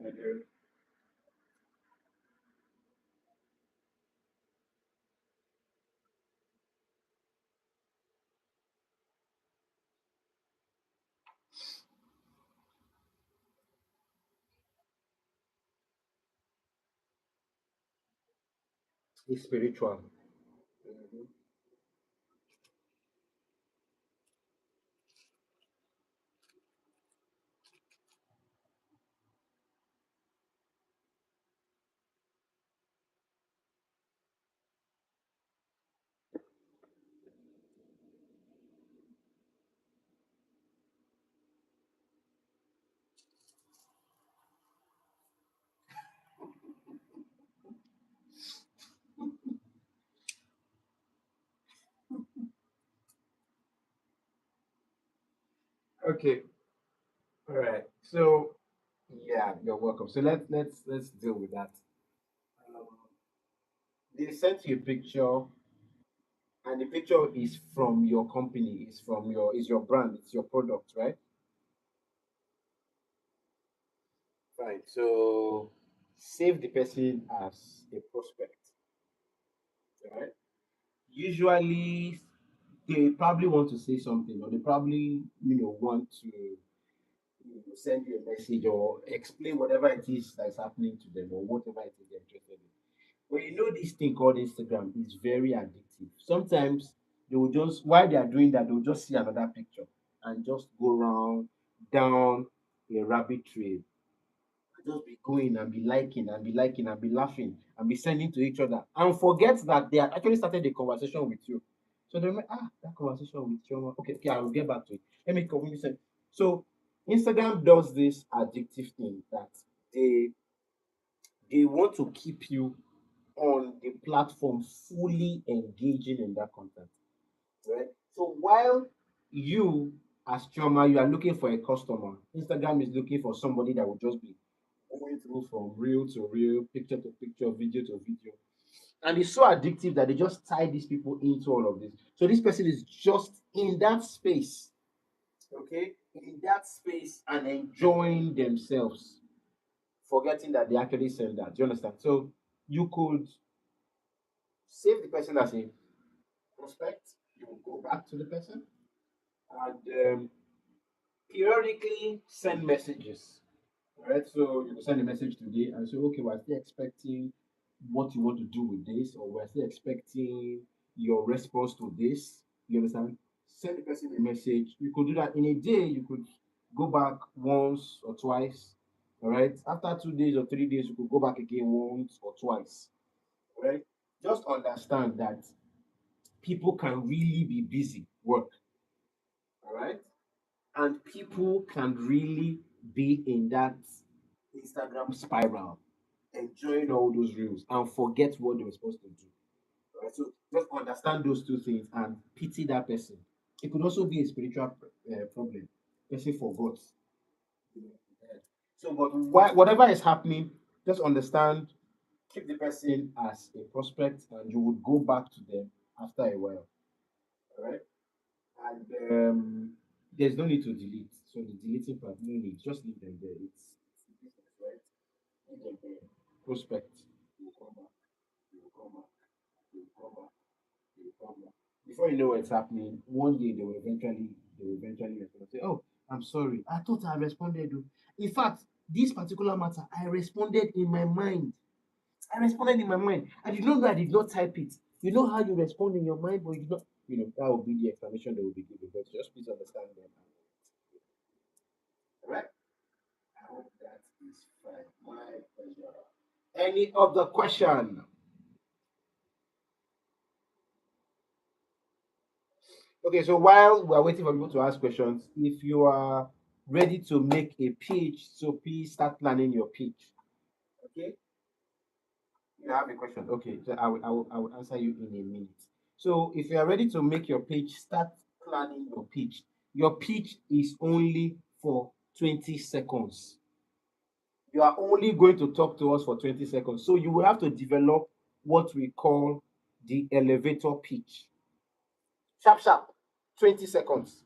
And, it's spiritual. Mhm. Okay. All right. So yeah, you're welcome. So let's deal with that. Um, they sent you a picture, and the picture is from your company. It's from your is your brand. It's your product, right? Fine. So save the person as a prospect, right? Usually, they probably want to say something, or they probably want to send you a message or explain whatever it is that is happening to them or whatever it is they're interested in. But this thing called Instagram is very addictive. Sometimes they will just while they are doing that, they will just see another picture and just go around down a rabbit trail, just be going and be liking and be liking and be laughing and be sending to each other and forget that they had actually started the conversation with you. So they're like, that conversation with you. Okay, okay, I will get back to it. Let me continue. So Instagram does this addictive thing that they they want to keep you on the platform fully engaging in that content. Right? So while you as Choma, you are looking for a customer, Instagram is looking for somebody that will just be going through from reel to reel, picture to picture, video to video. And it's so addictive that they just tie these people into all of this. So this person is just in that space, okay, in that space and enjoying themselves, forgetting that they actually send that. Do you understand? So you could save the person as a prospect, you will go back to the person and periodically send messages. Right, so you can send a message today and say, okay, we're still expecting what you want to do with this, or we're still expecting your response to this. You understand? Send the person a message. You could do that in a day. You could go back once or twice. All right. After 2 days or 3 days, you could go back again once or twice. All right. Just understand that people can really be busy work. All right. And people can really be in that Instagram spiral, enjoying all those reels and forget what they were supposed to do. Right? So just understand those two things and pity that person. It could also be a spiritual problem. Person forgot. So, but whatever is happening, just understand, keep the person as a prospect, and you would go back to them after a while. All right. And there's no need to delete. So the deleting part, no need. Just leave them there. It's business, right? Leave them there. Prospect. You come back. You come back. You come back. You come back. Before you know what's happening, one day they will eventually respond and say, "Oh, I'm sorry. I thought I responded. Oh. In fact, this particular matter, I responded in my mind. I responded in my mind. I did not know I did not type it. You know how you respond in your mind, but you did not. That will be the explanation they will be giving. But just please understand them. All right? I hope that is fine. My pleasure. Any other question? Okay, so while we are waiting for people to ask questions, if you are ready to make a pitch, so please start planning your pitch. Okay, you have a question. Okay, so I will answer you in a minute. So if you are ready to make your pitch, start planning your pitch. Your pitch is only for 20 seconds. You are only going to talk to us for 20 seconds. So you will have to develop what we call the elevator pitch. Sharp, sharp. 20 seconds.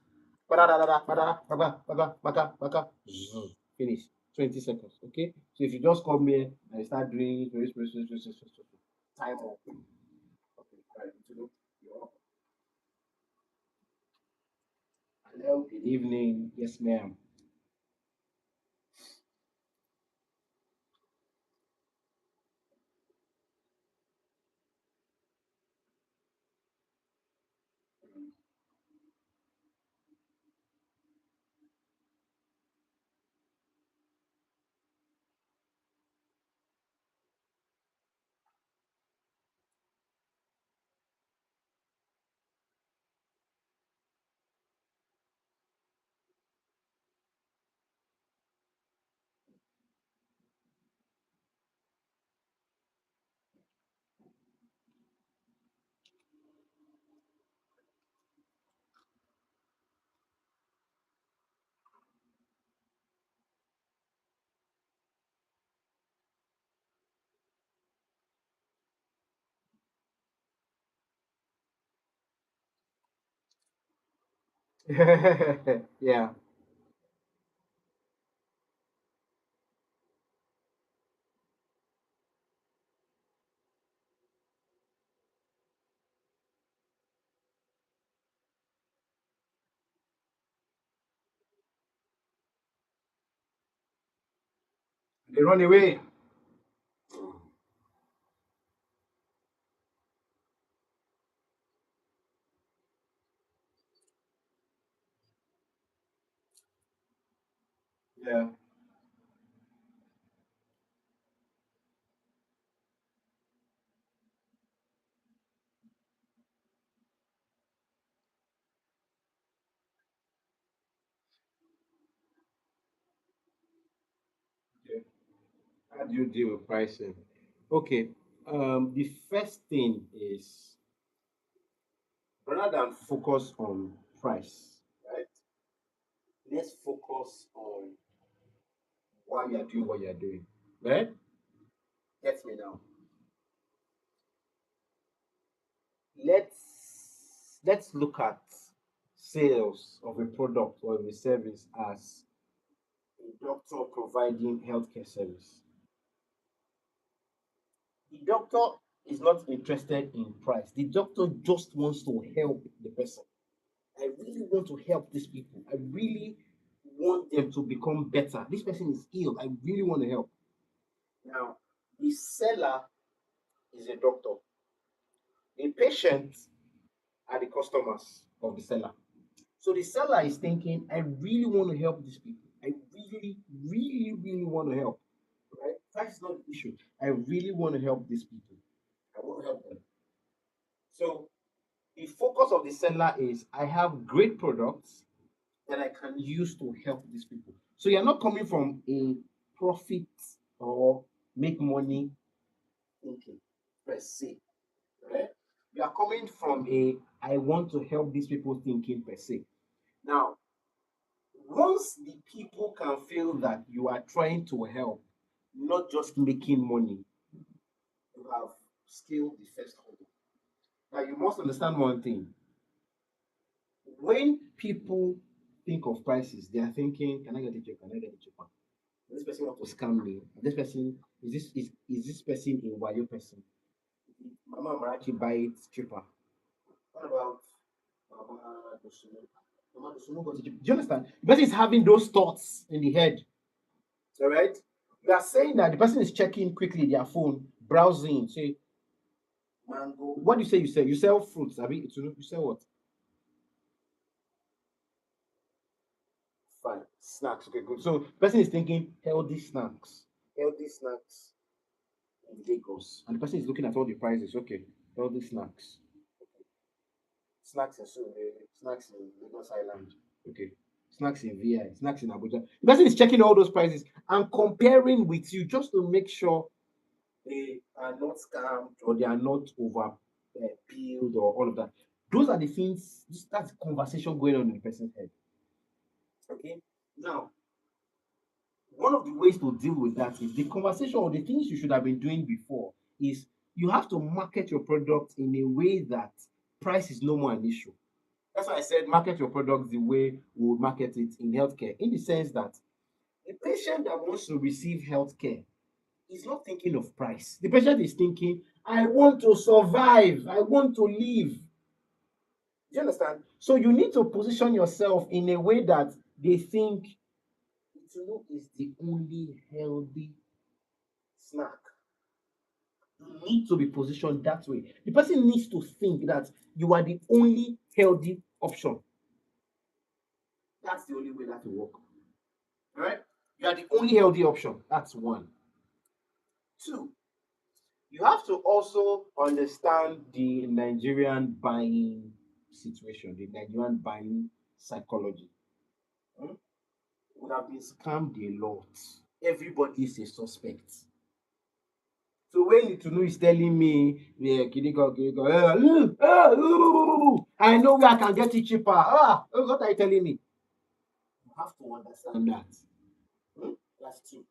Ba-da-da-da-da, ba-da, ba-da, ba-da, ba-da, ba-da. Zzz, finish. 20 seconds. Okay. So if you just come here and you start doing time up. Okay, right. So, you're- hello, good evening. Yes, ma'am. Yeah. They run away. Yeah. Okay. How do you deal with pricing? Okay. The first thing is rather than focus on price, right? Let's focus on why you're doing what you're doing. Right? Get me now. Let's look at sales of a product or a service as a doctor providing healthcare service. The doctor is not interested in price. The doctor just wants to help the person. I really want to help these people. I really want them to become better. This person is ill. I really want to help. Now, the seller is a doctor. The patient are the customers of the seller. So the seller is thinking, I really want to help these people. I really, really, really want to help. Right? That's not the issue. I really want to help these people. I want to help them. So the focus of the seller is I have great products that I can use to help these people. So you're not coming from a profit or make money thinking per se, right? You are coming from a I want to help these people thinking per se. Now, once the people can feel that you are trying to help, not just making money, you have scaled the first hurdle. Now, you must understand one thing. When people think of prices, they are thinking, can I get it cheaper? Can I get it cheaper? This person want to scam me. This person is this person a wayo person? Mama Marachi buy it cheaper. What about Mama Dosumo? Mama Dosumo got it cheaper. Do you understand? The person is having those thoughts in the head. All right. You are saying that the person is checking quickly their phone, browsing, say mango. What do you say? You sell? You sell fruits. I mean, you sell what? Fine. Snacks. Okay, good. So person is thinking healthy snacks. Healthy snacks in Lagos. And the person is looking at all the prices. Okay. Healthy snacks. Snacks in snacks in Lagos Island. Okay. Snacks in VI, snacks in Abuja. The person is checking all those prices and comparing with you just to make sure they are not scammed or they are not over peeled or all of that. Those are the things, that's the conversation going on in the person's head. Okay. Now, one of the ways to deal with that is the conversation or the things you should have been doing before is you have to market your product in a way that price is no more an issue. That's why I said market your product the way we would market it in healthcare, in the sense that The patient that wants to receive health care is not thinking of price. The patient is thinking, I want to survive, I want to live. Do you understand? So you need to position yourself in a way that they think Itunu is the only healthy snack. You need to be positioned that way. The person needs to think that you are the only healthy option. That's the only way that will work. All right? You are the only healthy option. That's one. Two, you have to also understand the Nigerian buying situation, the Nigerian buying psychology. Hmm? We have been scammed a lot. Everybody is a suspect. So when Itunu is telling me, yeah, Kidiko, Kidiko, I know where I can get it cheaper. What are you telling me? You have to understand that. Hmm? That's two.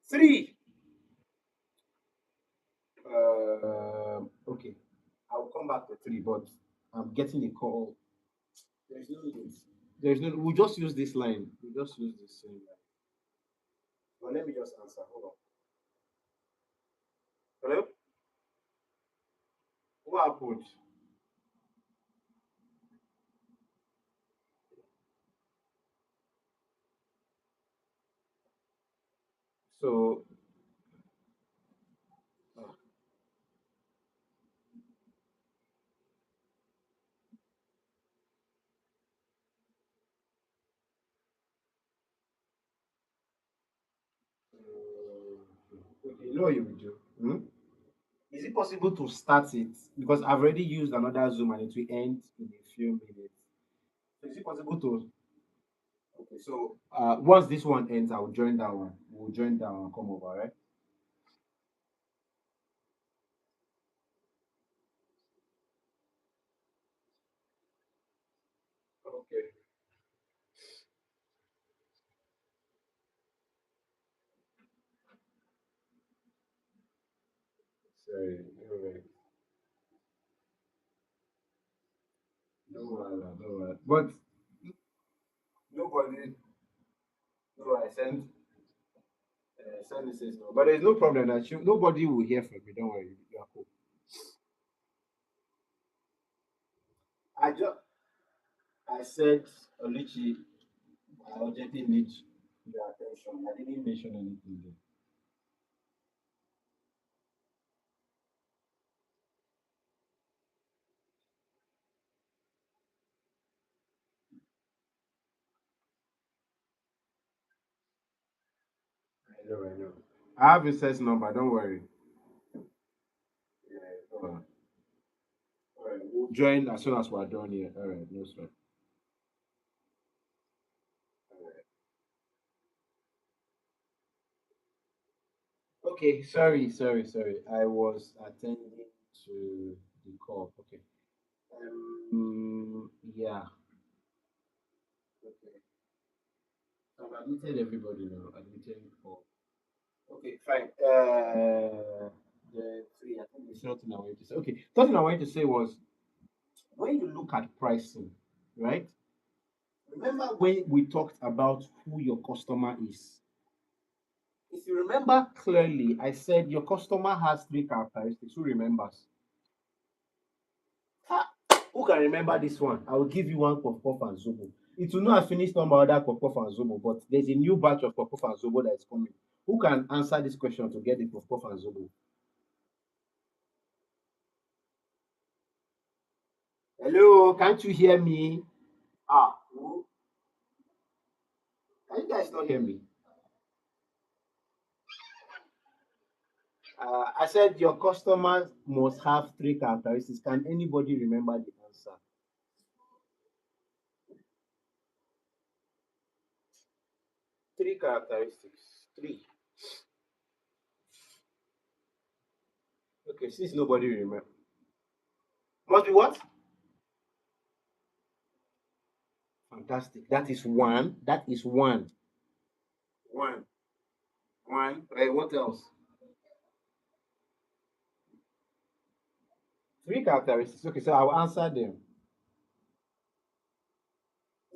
Three. Okay. I will come back to three, but I'm getting a call. There's no need. There's no. We'll just use this line. We'll just use this same line. But let me just answer. Hold on. Hello. What happened? So, uh, okay, you know what you will do. Hmm? Is it possible to start it? Because I've already used another Zoom and it will end in a few minutes. So is it possible to? Okay, so once this one ends, I will join that one. We'll join that one. Come over, right? Okay. Sorry. Alright. No, no, but nobody. No, I sent says no, but there's no problem. That nobody will hear from me. Don't worry. You are cool. I said, Oluchi, I urgently need your attention. I didn't mention anything there. I know, I know. I have his sense number. Don't worry. Yeah, all right. We'll join as soon as we're done here. All right, no stress. All right. Okay, sorry. I was attending to the call. Okay. Yeah. Okay. So I've admitted everybody now. Admitted all. Okay, fine. The three. I think there's nothing I wanted to say. Okay, something I wanted to say was when you look at pricing, right? Remember when we talked about who your customer is? If you remember clearly, I said your customer has three characteristics. Who remembers? Ha! Who can remember this one? I will give you one puff puff and zobo. It will not have finished on my other puff puff and zobo, but there's a new batch of puff puff and zobo that is coming. Who can answer this question to get the puff puff and zobo? Hello, can't you hear me? Who? Can you guys not hear me? I said your customers must have three characteristics. Can anybody remember the answer? Three characteristics. Three. Okay, since nobody remember. Must be what? Fantastic. That is one. That is one. One. One. What else? Three characteristics. Okay, so I'll answer them.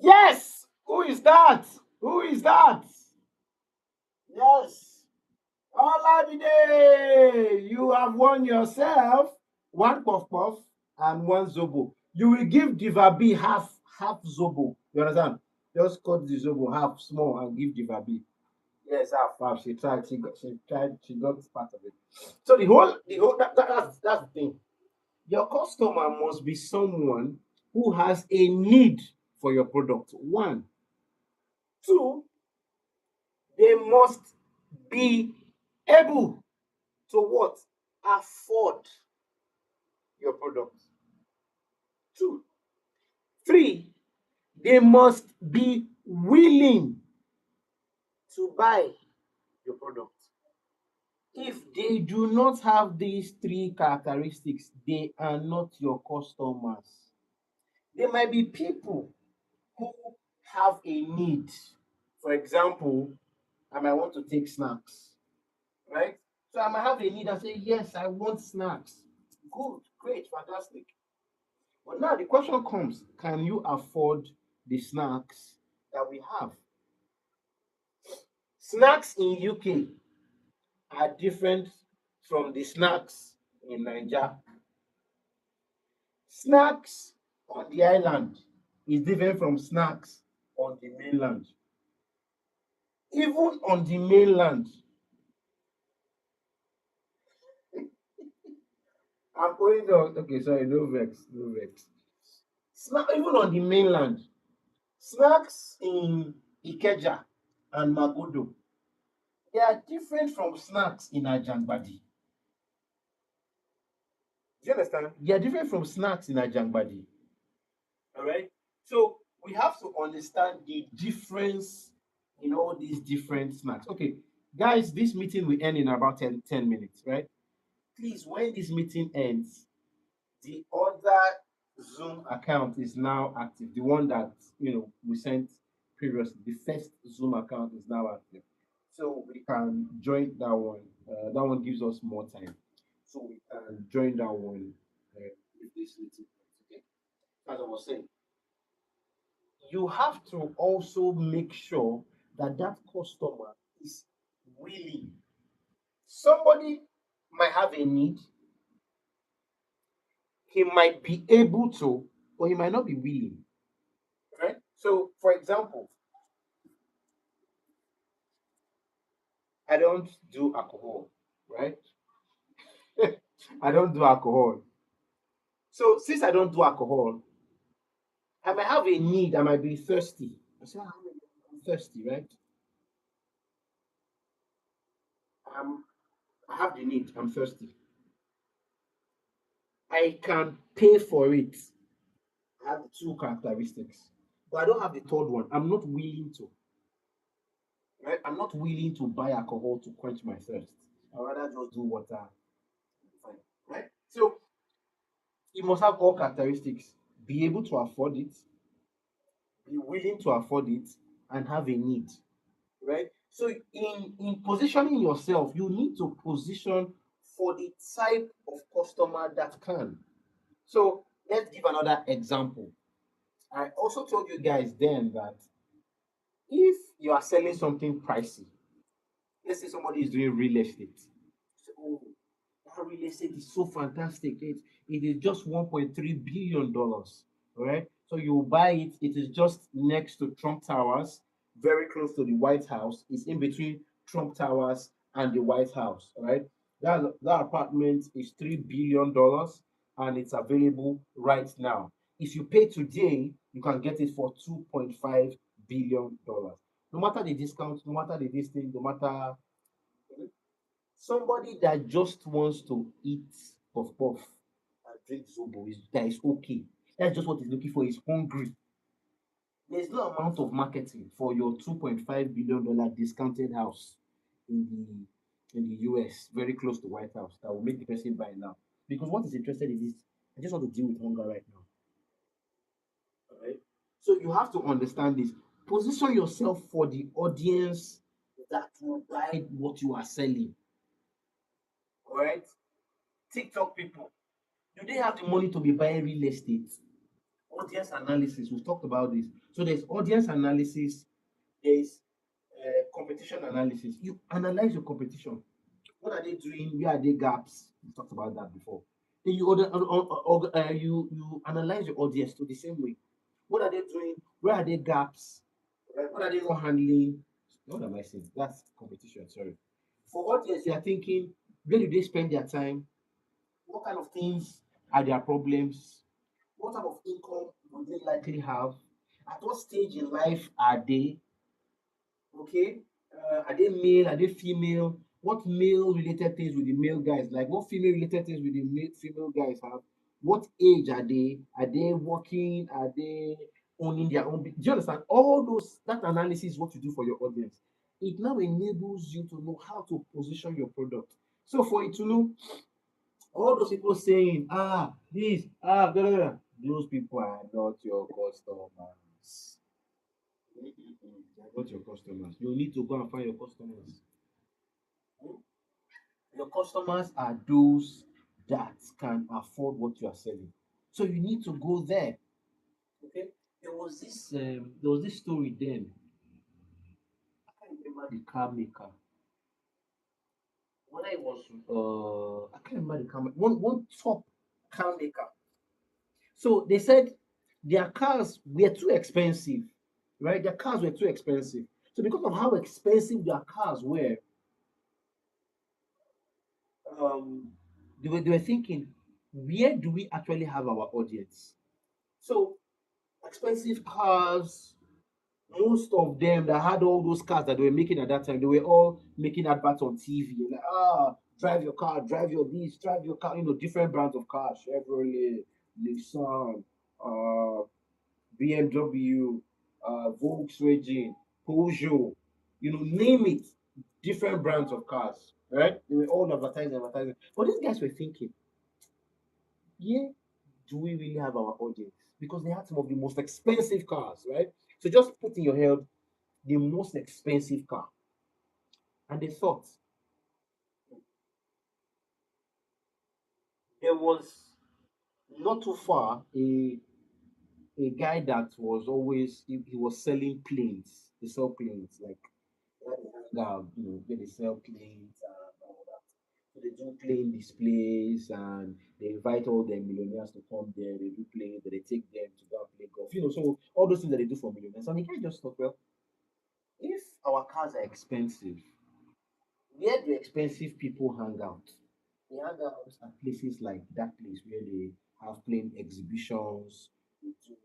Yes! Who is that? Who is that? Yes. Olamide, you have won yourself one puff puff and one zobo. You will give Diva B half zobo. You understand? Just cut the zobo half small and give Diva B. Yes, half. She tried. She got part of it. So that's the thing. Your customer must be someone who has a need for your product. One, two, they must be able to what? Afford your product. Two, three, they must be willing to buy your product. If they do not have these three characteristics, they are not your customers. There might be people who have a need. For example, I might want to take snacks, right? So I might have a need and say, yes, I want snacks. Good, great, fantastic. But now the question comes, can you afford the snacks that we have? Snacks in UK are different from the snacks in Nigeria. Snacks on the island is different from snacks on the mainland. Even on the mainland, I'm going on. Okay, sorry, no vex, no vex. Even on the mainland, snacks in Ikeja and Magodo, they are different from snacks in Ajangbadi. Do you understand? They are different from snacks in Ajangbadi. All right. So we have to understand the difference in all these different snacks. Okay, guys, this meeting will end in about 10 minutes, right? Please, when this meeting ends, the other Zoom account is now active. The one that we sent previously, the first Zoom account is now active. So we can join that one. That one gives us more time. So we can join that one with this meeting. Okay. As I was saying, you have to also make sure that that customer is willing. Somebody might have a need, he might be able to, but he might not be willing. Right? So, for example, I don't do alcohol, right? I don't do alcohol. So, since I don't do alcohol, I might have a need, I might be thirsty. I say, I'm thirsty, right? Um, I have the need, I'm thirsty. I can pay for it. I have the two characteristics, but I don't have the third one. I'm not willing to, right? I'm not willing to buy alcohol to quench my thirst. I'd rather just do water. Fine, right? So, you must have all characteristics. Be able to afford it, be willing to afford it, and have a need. Right? So in positioning yourself, you need to position for the type of customer that can. So let's give another example. I also told you guys then that if you are selling something pricey, let's say somebody is doing real estate. So, oh, that real estate is so fantastic. It is just $1.3 billion. All right. So you buy it, it is just next to Trump Towers, very close to the White House. It's in between Trump Towers and the White House. All right. That apartment is $3 billion and it's available right now. If you pay today, you can get it for $2.5 billion. No matter the discount, no matter the distance, no matter somebody that just wants to eat puff puff and drink zobo that is okay. That's just what he's looking for. He's hungry. There's no amount of marketing for your $2.5 billion discounted house in the US, very close to White House, that will make the person buy now. Because what is interested in this, I just want to deal with hunger right now. All right. So you have to understand this. Position yourself for the audience that will buy what you are selling. All right. TikTok people, do they have the money to be buying real estate? Audience analysis, we've talked about this. So there's audience analysis, there's competition analysis. You analyze your competition. What are they doing? Where are they gaps? We talked about that before. Then you analyze your audience to the same way. What are they doing? Where are they gaps? What are they not handling? What am I saying? That's competition. Sorry. For audience, you are thinking, where do they spend their time? What kind of things are their problems? What type of income would they likely have? At what stage in life are they? Okay. Are they male? Are they female? What male related things with the male guys like? What female related things with the female guys have? What age are they? Are they working? Are they owning their own? Do you understand? All those that analysis is what you do for your audience. It now enables you to know how to position your product. So for it to know all those people saying, this, blah, blah, blah, those people are not your customers. They're not your customers. You need to go and find your customers. Your customers are those that can afford what you are selling. So you need to go there. Okay. There was this story then. I can't remember the car maker. When I was I can't remember the car maker. One top car maker. So they said their cars were too expensive, right? Their cars were too expensive. So because of how expensive their cars were, um, they were thinking, where do we actually have our audience? So expensive cars, most of them that had all those cars that they were making at that time, they were all making adverts on TV. Like, drive your car, drive your this, drive your car, different brands of cars, Chevrolet, Nissan, BMW, Volkswagen, Peugeot, name it, different brands of cars, right? They were all advertising. But these guys were thinking, yeah, do we really have our audience? Because they had some of the most expensive cars, right? So just put in your head the most expensive car. And they thought there was not too far a guy that was always he was selling planes. They sell planes like where they sell planes and all that. So they do plane displays and they invite all the millionaires to come there. They do planes, they take them to go and play golf. So all those things that they do for millionaires. And the guy just thought, well, if our cars are expensive, where do expensive people hang out? They hang out at places like that place where they have plane exhibitions, they do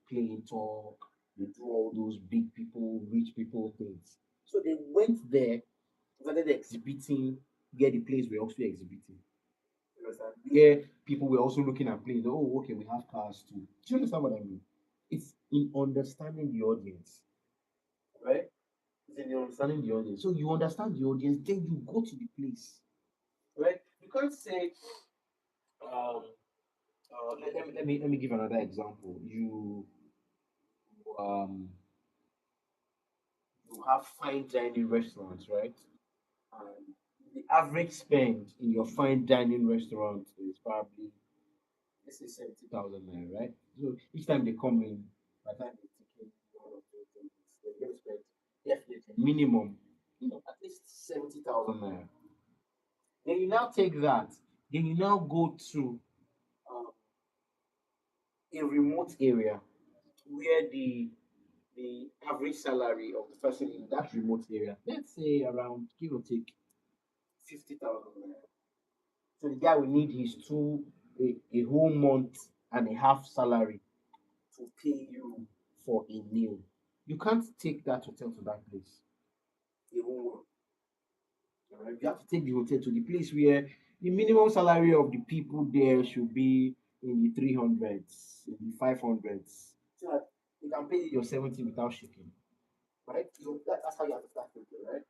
plane talk, they do all those big people, rich people things. So they went there, started exhibiting where the planes were also exhibiting. You understand? Where people were also looking at planes. Oh, okay, we have cars too. Do you understand what I mean? It's in understanding the audience, right? It's in understanding the audience. So you understand the audience, then you go to the place, right? You can't say, um, let me give another example. Um, you have fine dining restaurants, right? And the average spend in your fine dining restaurant is probably, let's say, 70,000 naira, right? So each time they come in, by the time they take in one or two things, they're going to spend definitely minimum, at least 70,000 naira. Then you now take that, then you now go to um, a remote area where the average salary of the person in that remote area, let's say around give or take 50,000 naira. So the guy will need his a whole month and a half salary to pay you for a meal. You can't take that hotel to that place. A whole month. Alright? You have to take the hotel to the place where the minimum salary of the people there should be in the 300s, in the 500s, so that you can pay your 70 without shaking. Right? So that's how you have to start thinking, right?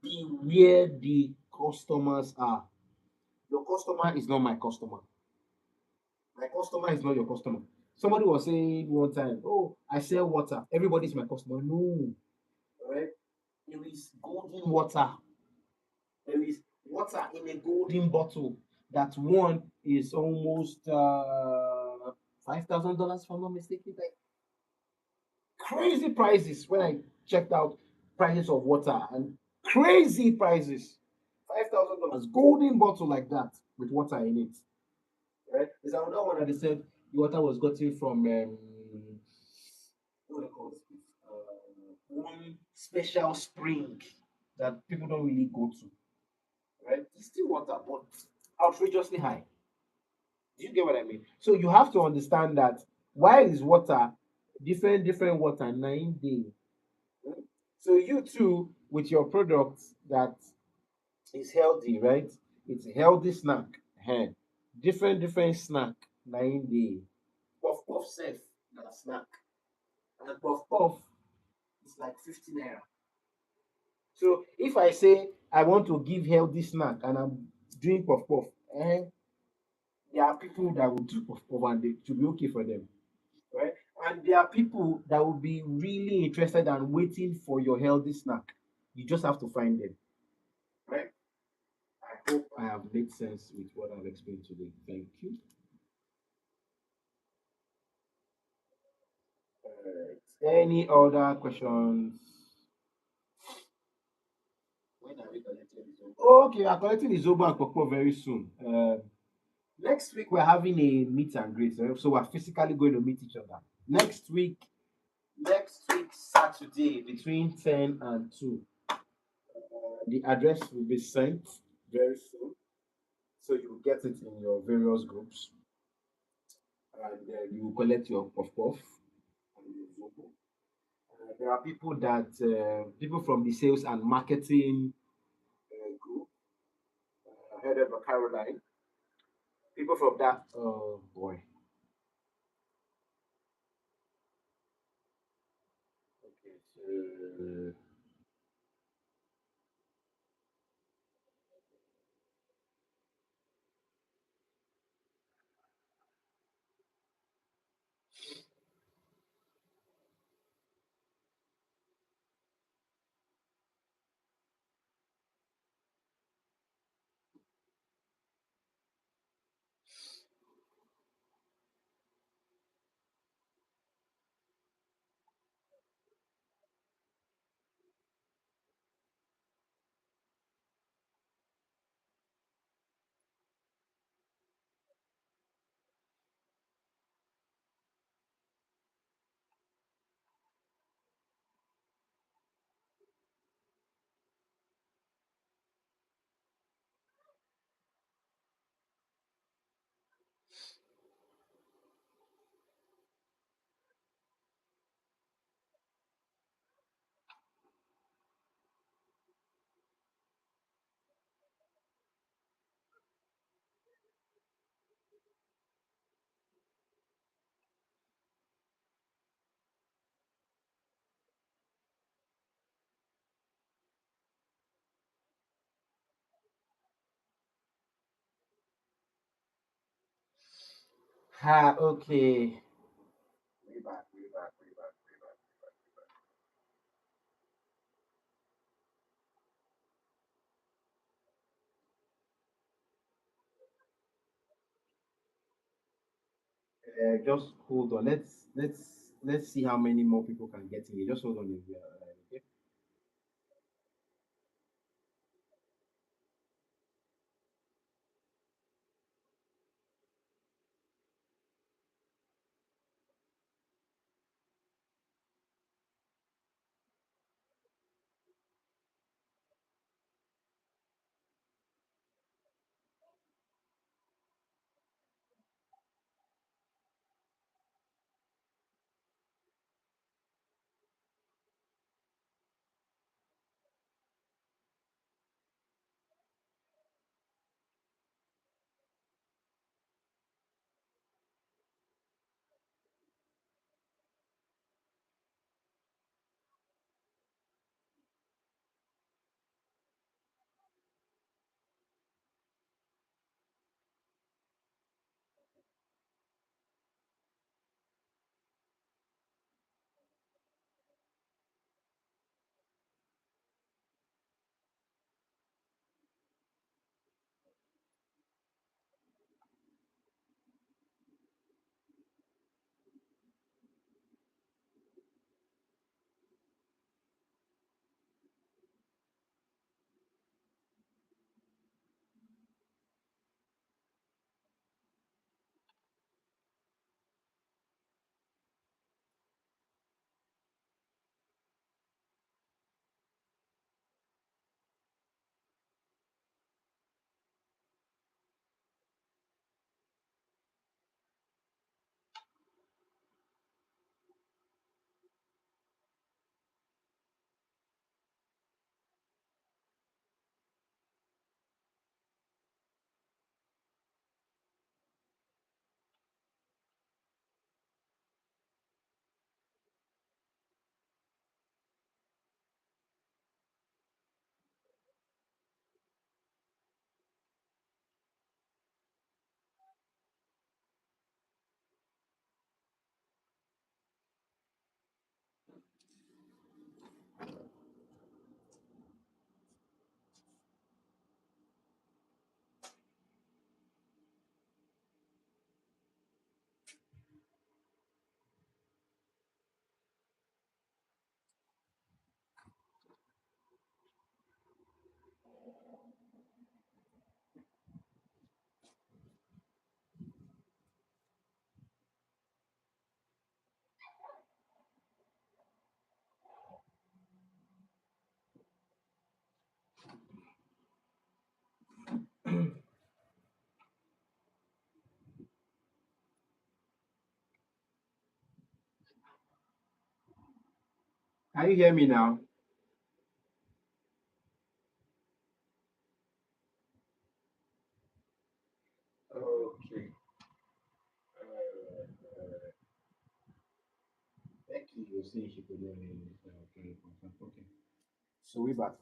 Be where the customers are. Your customer is not my customer. My customer is not your customer. Somebody was saying one time, oh, I sell water. Everybody's my customer. No. Right? There is golden water. There is water in a golden bottle. That one is almost $5,000, if I'm not mistaken. Like crazy prices when I checked out. prices of water and crazy prices. $5,000 golden bottle like that with water in it. Right? There's another one that they said the water was gotten from what do they call it? One special spring that people don't really go to. Right? It's still water, but outrageously high. Do you get what I mean? So you have to understand that while is water different water 9 day. Mm. So you too with your product that is healthy, right? It's a healthy snack. Ehen. Different snack 9 day. Puff puff safe that snack. And puff puff is like 50 naira. So if I say I want to give healthy snack and I'm doing puff puff, there are people that will do puff puff and it should be okay for them, right? And there are people that will be really interested and waiting for your healthy snack. You just have to find them, right? I hope I have made sense with what I've explained today. Thank you. Any other questions? When are we collecting the Zobo? Okay, we are collecting the Zobo and Popo very soon. Next week we're having a meet and greet, so we're physically going to meet each other. Next week Saturday between 10 and 2. The address will be sent very soon, so you will get it in your various groups, and you will collect your puff puff and your Zobo. There are people from the sales and marketing group, headed by Caroline. People from that. Oh boy. Okay. So okay. Way back, way back, way back, way back, way back, way back. Just hold on. Let's see how many more people can get in here. Just hold on. Okay. Can you hear me now? Okay. Becky was saying she could hear me. Okay, confirm. Okay. So we back.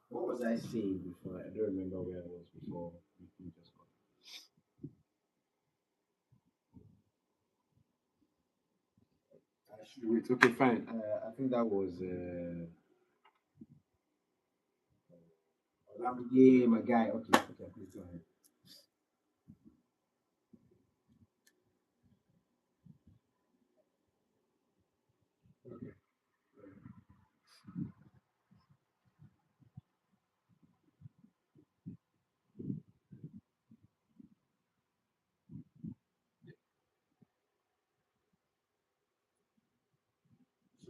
What was I saying before? I don't remember where I was before we just got. Actually, wait. Okay, fine. I think that was Olamide, my guy. Okay, okay, please go ahead. Okay.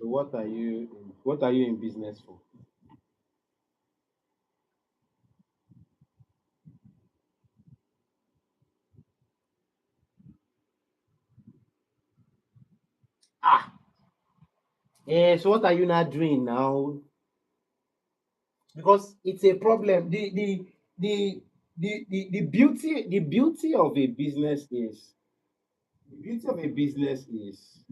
So what are you in business for? Ah, so what are you not doing now? Because it's a problem. The beauty of a business is the beauty of a business is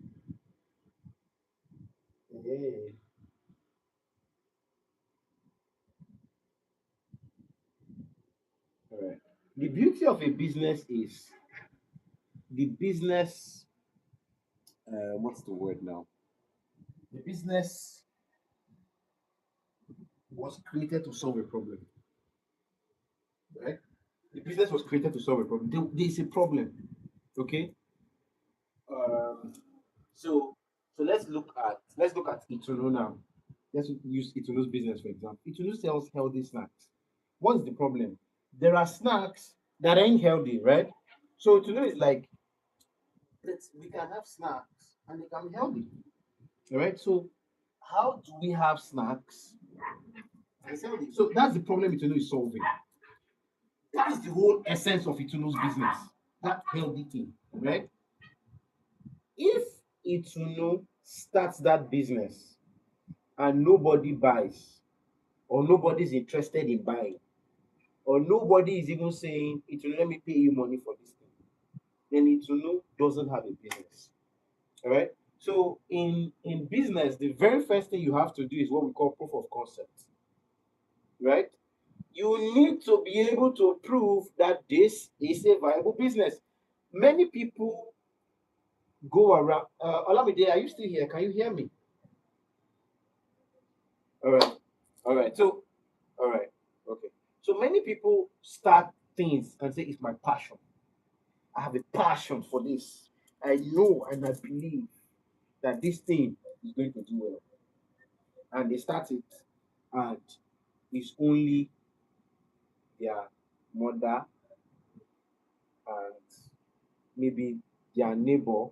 eh, all right. The beauty of a business is the business. What's the word now? The business was created to solve a problem, right? The business was created to solve a problem. There's a problem, okay? Um, so let's look at Ituno now. Let's use Ituno's business for example. Ituno sells healthy snacks. What's the problem? There are snacks that ain't healthy, right? So Ituno is like, we can have snacks and they can be healthy, all right? So how do we have snacks and it's healthy? So that's the problem Ituno is solving. That's the whole essence of Ituno's business. That healthy thing, right? If Ituno starts that business and nobody buys, or nobody's interested in buying, or nobody is even saying it will let me pay you money for this thing, then it will know doesn't have a business. All right. So in business, the very first thing you have to do is what we call proof of concept. Right. You need to be able to prove that this is a viable business. Many people go around. Olamide, are you still here? Can you hear me? All right. All right. So, all right. Okay. So many people start things and say it's my passion. I have a passion for this. I know and I believe that this thing is going to do well. And they start it, and it's only their mother and maybe their neighbor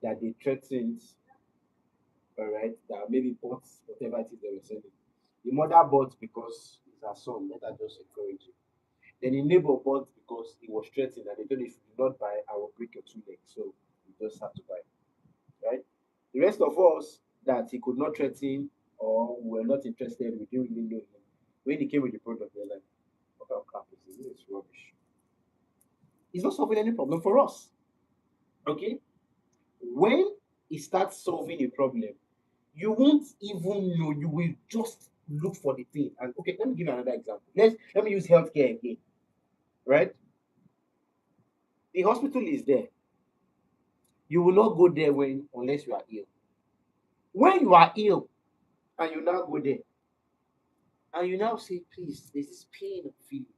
that they threatened, all right, that maybe bought whatever it is they were selling. The mother bought because it's her son, let her just encourage him. Then the neighbor bought because he was threatened and they told him if you do not buy, I will break your two legs. So you just have to buy. Right? The rest of us that he could not threaten or were not interested, we didn't really know him. When he came with the product, we were like, what kind of crap is this? This is rubbish. It's not solving any problem for us. Okay? When he starts solving a problem, you won't even know. You will just look for the thing. And okay, let me give you another example. Let me use healthcare again. Right? The hospital is there. You will not go there when unless you are ill. When you are ill and you now go there, and you now say, please, there's this pain I'm feeling.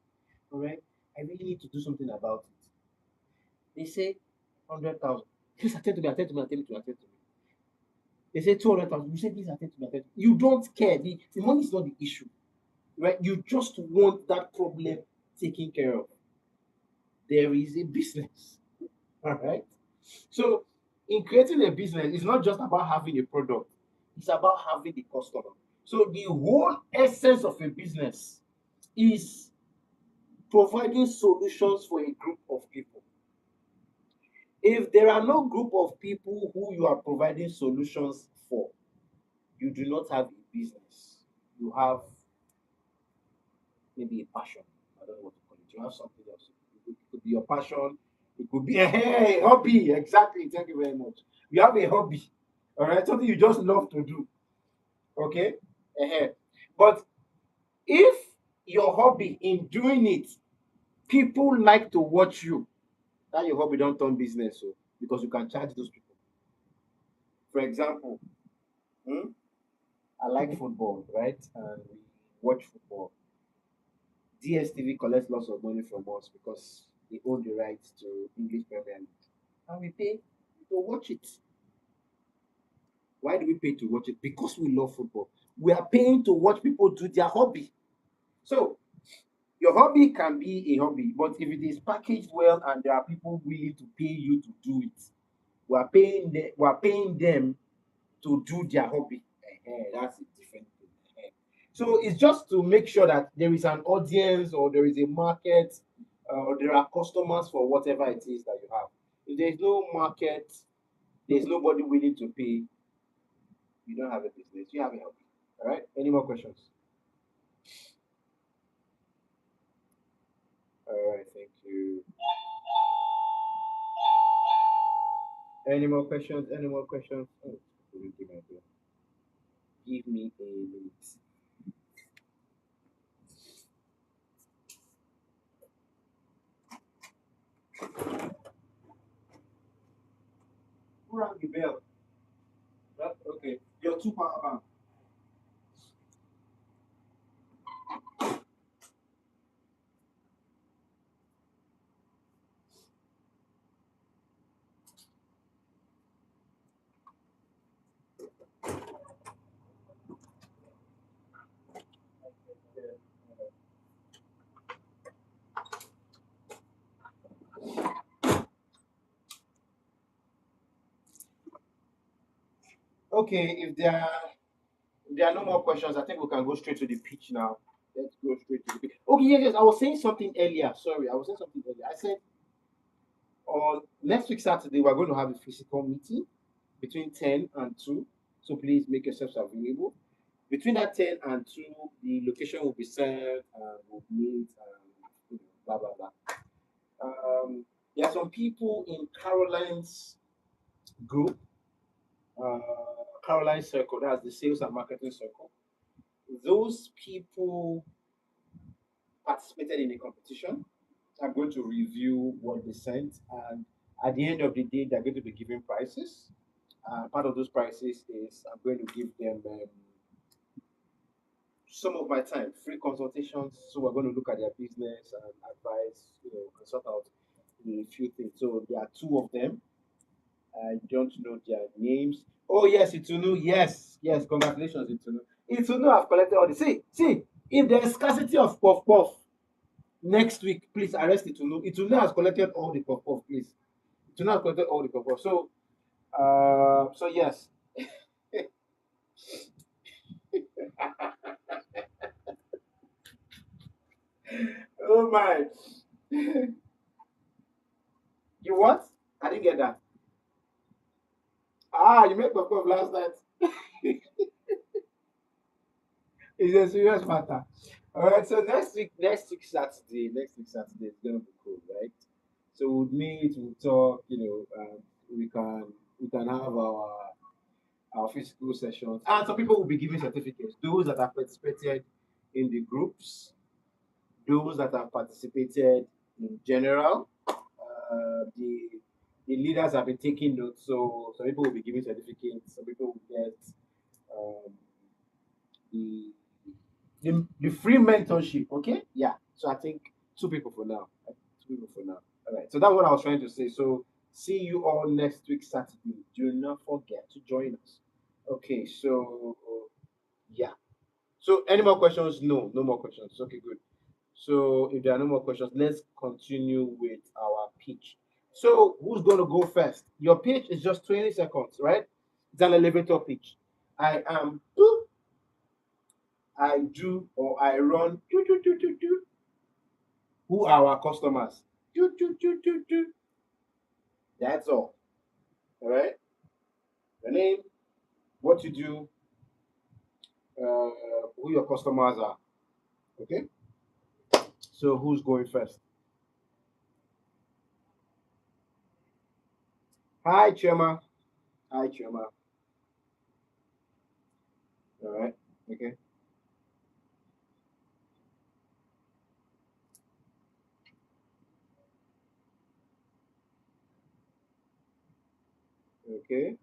All right, I really need to do something about it. They say 100,000. Please attend to me, attend to me, attend to me, attend to me. They say 200,000. You say, please attend to me, attend to me. You don't care. The money is not the issue, right? You just want that problem taken care of. There is a business, all right? So, in creating a business, it's not just about having a product, it's about having the customer. So, the whole essence of a business is providing solutions for a group of people. If there are no group of people who you are providing solutions for, you do not have a business. You have maybe a passion. I don't know what to call it. You have something else. It could be your passion. It could be a hey, hobby. Exactly. Thank you very much. You have a hobby. All right. Something you just love to do. Okay. But if your hobby in doing it, people like to watch you, that your hobby don't turn business. So because you can charge those people. For example, hmm, I like football, right? And we watch football. DSTV collects lots of money from us because they own the rights to English Premier League. And we pay to watch it. Why do we pay to watch it? Because we love football. We are paying to watch people do their hobby. So your hobby can be a hobby, but if it is packaged well and there are people willing to pay you to do it, we are paying them to do their hobby. That's a different thing. So it's just to make sure that there is an audience or there is a market or there are customers for whatever it is that you have. If there is no market, there's nobody willing to pay, you don't have a business, you have a hobby. All right. Any more questions? All right. Thank you. Any more questions? Any more questions? Oh, give me a minute. Who rang the bell? That, okay. Your two power bank. Okay, if there are no more questions, I think we can go straight to the pitch now. Let's go straight to the pitch. Okay, yes, yes. I was saying something earlier. Sorry, I was saying something earlier. I said on next week Saturday we're going to have a physical meeting between 10 and 2. So please make yourselves available. Between that 10 and 2, the location will be set and we'll meet and blah blah blah. There are some people in Caroline's group, uh, Caroline Circle, that's the sales and marketing circle. Those people participated in a competition. I'm going to review what they sent, and at the end of the day, they're going to be giving prizes. Part of those prizes is I'm going to give them some of my time, free consultations. So we're going to look at their business and advise, and sort out a few things. So there are two of them. I don't know their names. Oh yes, Itunu. Yes, yes. Congratulations, Itunu. Itunu have collected all the. See. If there is scarcity of puff puff next week, please arrest Itunu. Itunu has collected all the puff puff, please. Itunu has collected all the puff puff. So yes. Oh my. You what? I didn't get that. Ah, you made puff puff last night. It's a serious matter. All right. So next week Saturday is gonna be cool, right? So we'll meet, we'll talk. We can we can have our physical sessions, and some people will be giving certificates. Those that have participated in the groups, those that have participated in general, the leaders have been taking notes. So some people will be giving certificates. Some people will get um, the the free mentorship. Okay, yeah. So I think two people for now. Two people for now. All right. So that's what I was trying to say. So see you all next week Saturday. Do not forget to join us. Okay. So yeah. So any more questions? No, no more questions. Okay, good. So if there are no more questions, let's continue with our pitch. So who's going to go first? Your pitch is just 20 seconds, right? It's an elevator pitch. I am I do or I run. Who are our customers? That's all. All right. Your name, what you do, who your customers are. Okay. So who's going first? Hi, Chema. Hi, Chema. All right. Okay. Okay.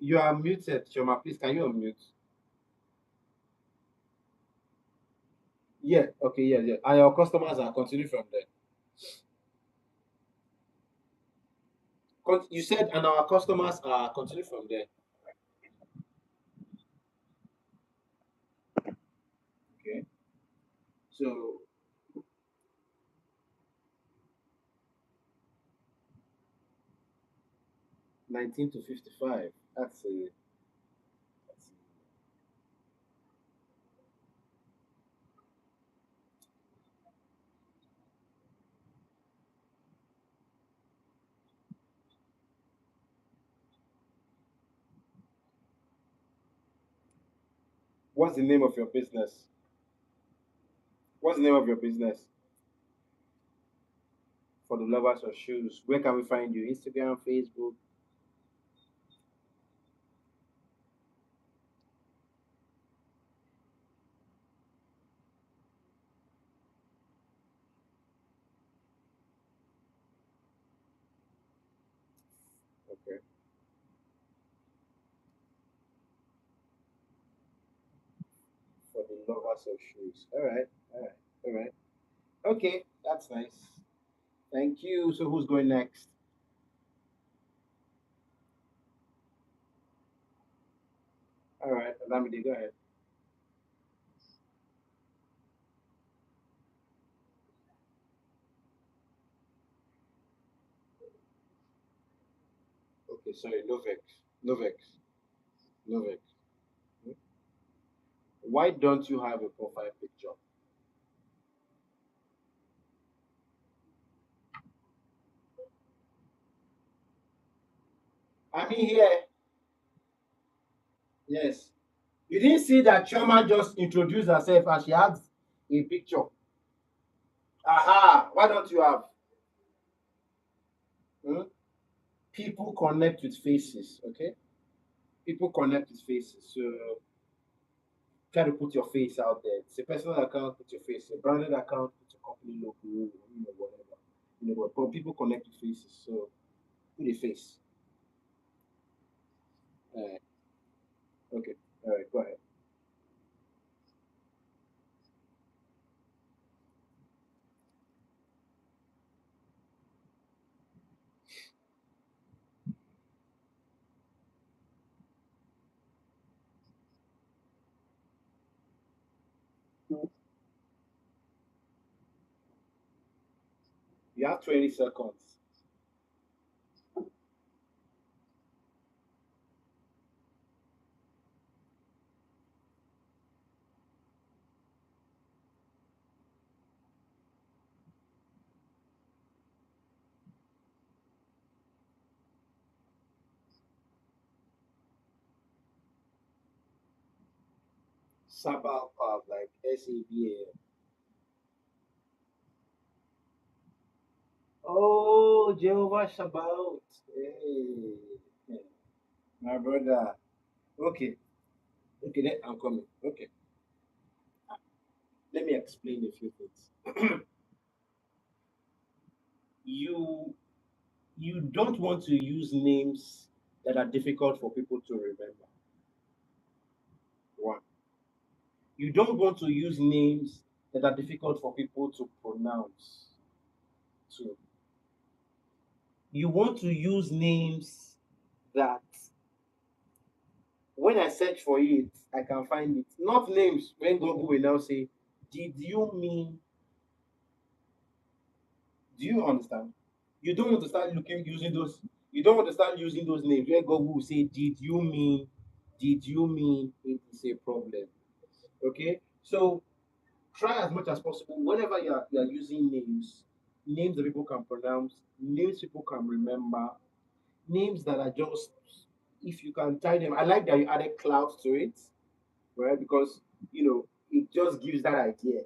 You are muted, Chema. Please, can you unmute? Yeah. Okay. Yeah. Yeah. And your customers are continue from there. You said, and our customers are continue from there. Okay. So 19 to 55. That's what's the name of your business? What's the name of your business for the lovers of shoes? Where can we find you? Instagram, Facebook? Okay. For the lovers of shoes. All right. All right. All right. Okay. That's nice. Thank you. So who's going next? All right. Lamide, go ahead. Okay. Sorry. Novex. Novex. Novex. Hmm? Why don't you have a profile picture? I mean, here. Yes. You didn't see that Choma just introduced herself and she had a picture. Aha. Why don't you have? Hmm? People connect with faces. Okay. People connect with faces. So try to put your face out there. It's a personal account, put your face. A branded account, put your company logo, whatever. But people connect with faces. So put a face. Alright. Okay. All right. Go ahead. You have 20 seconds. Sabbath of like SABA. Oh, Jehovah Shabbat. Hey. My brother. Okay. Okay, then I'm coming. Okay. Let me explain a few things. you you don't want to use names that are difficult for people to remember. One. You don't want to use names that are difficult for people to pronounce. Two. You want to use names that when I search for it, I can find it. Not names when Google will now say, did you mean, do you understand? You don't want to start looking using those, you don't want to start using those names where Google will say, did you mean? did you mean it is a problem? Okay, so try as much as possible whenever you are using names that people can pronounce, names people can remember, names that are just, if you can tie them. I like that you added cloud to it, right? Because it just gives that idea.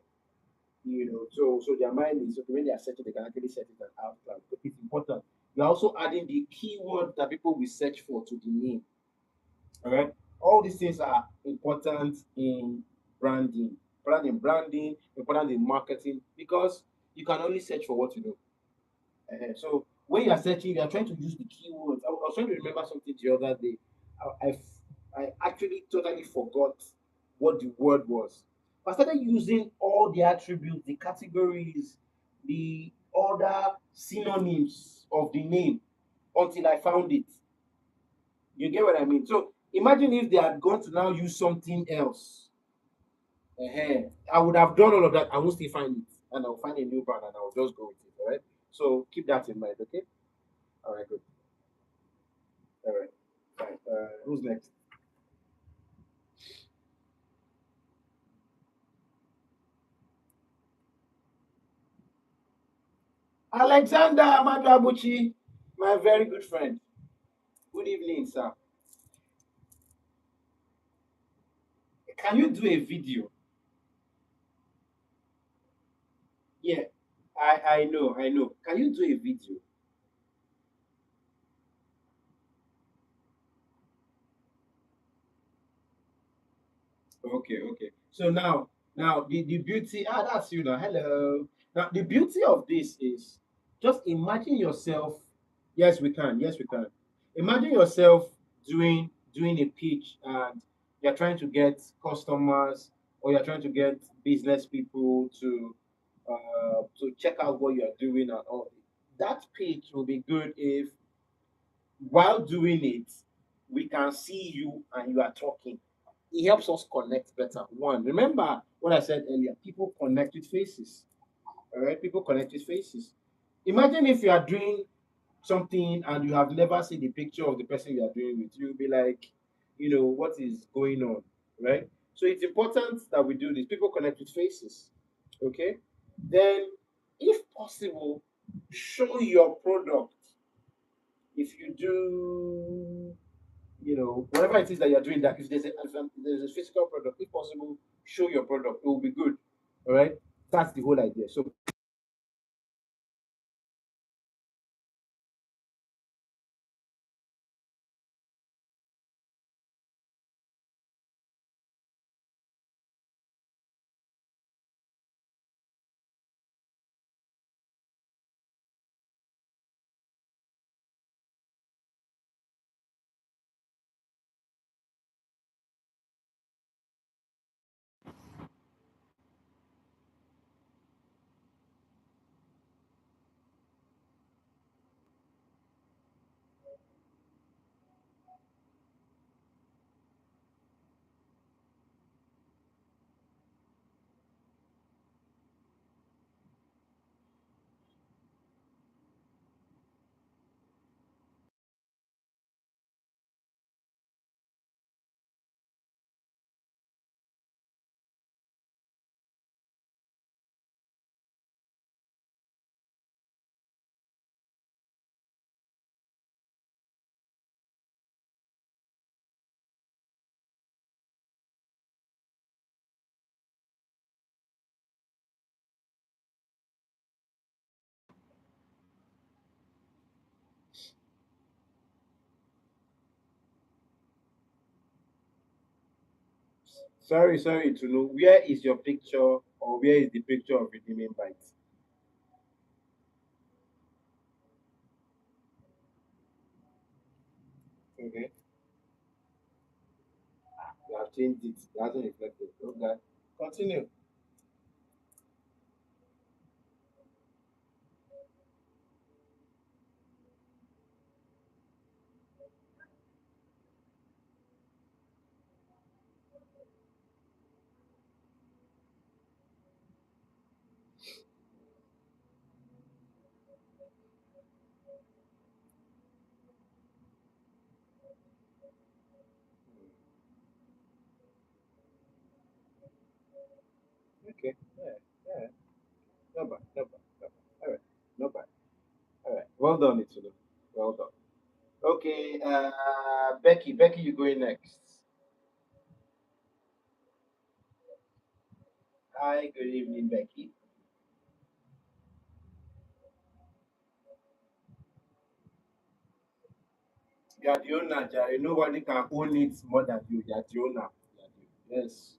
So their mind is okay when they are searching, they can actually set it as out cloud. But it's important. You're also adding the keyword that people will search for to the name. All right. All these things are important in branding, important in marketing, because you can only search for what you know. So when you are searching, you are trying to use the keywords. I was trying to remember something the other day. I actually totally forgot what the word was. I started using all the attributes, the categories, the other synonyms of the name until I found it. You get what I mean? So imagine if they had gone to now use something else. I would have done all of that. I will still find it, and I'll find a new brand, and I'll just go with it. All right. So keep that in mind. Okay. All right. Good. All right. Fine. Who's next? Alexander Amadrabuchi, my very good friend. Good evening, sir. Can you do a video? Yeah, I know, I know. Can you do a video? Okay, okay. So now the beauty, that's you now. Hello. Now the beauty of this is just imagine yourself. Yes, we can. Yes, we can. Imagine yourself doing a pitch, and you're trying to get customers, or you're trying to get business people to check out what you are doing and all. That pitch will be good if while doing it, we can see you and you are talking. It helps us connect better. One, remember what I said earlier, people connect with faces. All right, people connect with faces. Imagine if you are doing something and you have never seen the picture of the person you are doing with, you'll be like, what is going on, right? So it's important that we do this. People connect with faces. Okay, then if possible, show your product. If you do, whatever it is that you're doing, that if there's a physical product, if possible, show your product. It will be good. All right, that's the whole idea. So sorry to know, where is your picture, or where is the picture of redeeming bites? Okay, you have changed it. It hasn't reflected. Okay, continue. Okay. Yeah. Yeah. Not bad. Not bad. Not bad. All right. Not bad. All right. Well done, Ituno. Well done. Okay. Becky. Becky, you going next. Hi. Good evening, Becky. You are the owner, Jerry. Nobody can own it more than you. You are the owner. You are the- Yes.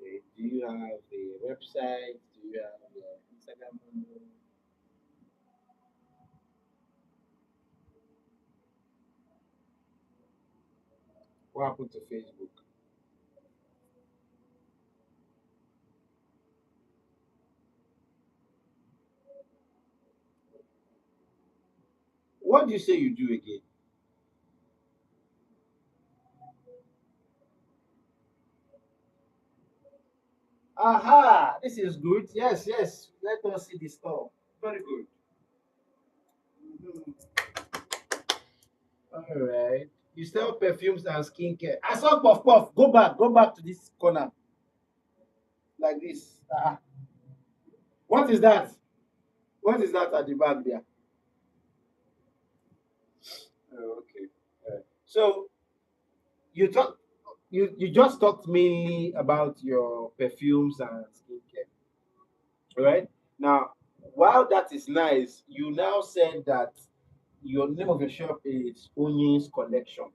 Okay. Do you have a website? Do you have Instagram handle? What happened to Facebook? What do you say you do again? Aha! This is good. Yes, yes. Let us see the store. Very good. Mhm. All right. You sell perfumes and skincare. I saw Puff Puff. Go back. Go back to this corner like this. What is that? What is that at the back there? Oh, okay. So you talk. You just talked mainly about your perfumes and skincare, right? Now, while that is nice, you now said that your name of your shop is Onyin's Collection.